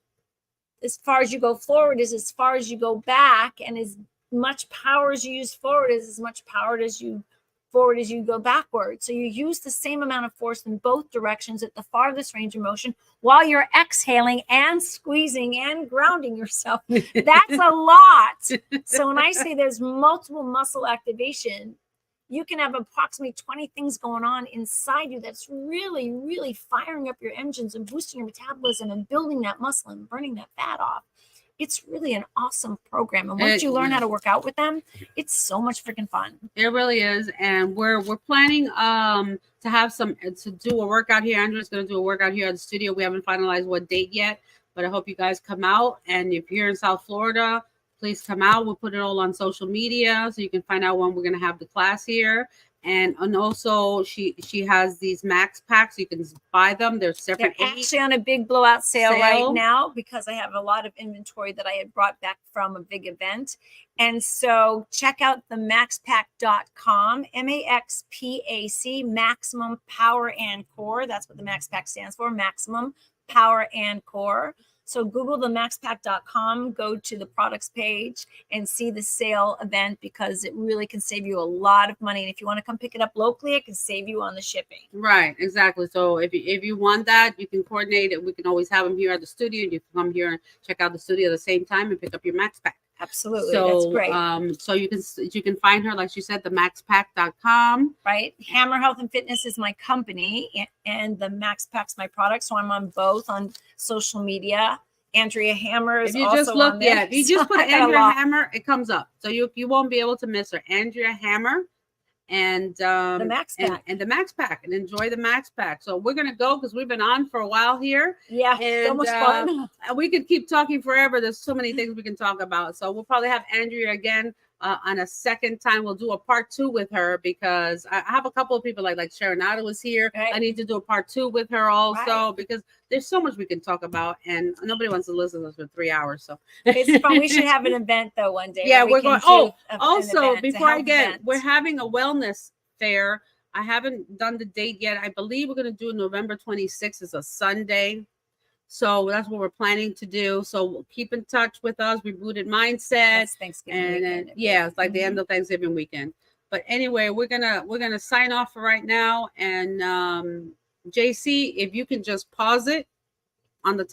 as far as you go forward is as far as you go back, and as much power as you use forward is as much power as you forward as you go backward. So you use the same amount of force in both directions at the farthest range of motion while you're exhaling and squeezing and grounding yourself. That's a lot. So when I say there's multiple muscle activation, you can have approximately 20 things going on inside you that's really, really firing up your engines and boosting your metabolism and building that muscle and burning that fat off. It's really an awesome program. And once you learn how to work out with them, it's so much freaking fun. It really is. And we're planning to do a workout here. Andrea's going to do a workout here at the studio. We haven't finalized what date yet, but I hope you guys come out. And if you're in South Florida, please come out. We'll put it all on social media so you can find out when we're going to have the class here. And also she has these MAXPACs. You can buy them. They're separate. They're actually on a big blowout sale right now because I have a lot of inventory that I had brought back from a big event. And so check out the maxpac.com, MAXPAC, Maximum Power and Core. That's what the MAXPAC stands for, Maximum Power and Core. So Google the maxpac.com, go to the products page and see the sale event, because it really can save you a lot of money. And if you want to come pick it up locally, it can save you on the shipping. Right, exactly. So if you want that, you can coordinate it. We can always have them here at the studio. You can come here and check out the studio at the same time and pick up your MAXPAC. Absolutely. So, that's great. So you can find her, like she said, the maxpac.com. Right. Hammer Health and Fitness is my company and the MAXPAC's my product. So I'm on both on social media. Andrea Hammer is also just look, on there. if you just put Andrea Hammer, it comes up. So you won't be able to miss her. Andrea Hammer and the MAXPAC. And the MAXPAC, and enjoy the MAXPAC. So we're gonna go because we've been on for a while here. Yeah, and so much fun. We could keep talking forever. There's so many things we can talk about. So we'll probably have Andrea again on a second time. We'll do a part 2 with her, because I have a couple of people like Sharon Otta was here. Right. I need to do a part 2 with her also, right, because there's so much we can talk about, and nobody wants to listen to us for 3 hours. So it's fun. We should have an event though one day. Yeah, we're going. Also, before I get, event. We're having a wellness fair. I haven't done the date yet. I believe we're going to do November 26th. It's a Sunday. So that's what we're planning to do. So keep in touch with us. Rebooted Mindset. That's Thanksgiving weekend. Yeah, it's like the end of Thanksgiving weekend. But anyway, we're gonna sign off for right now. And JC, if you can just pause it on the top.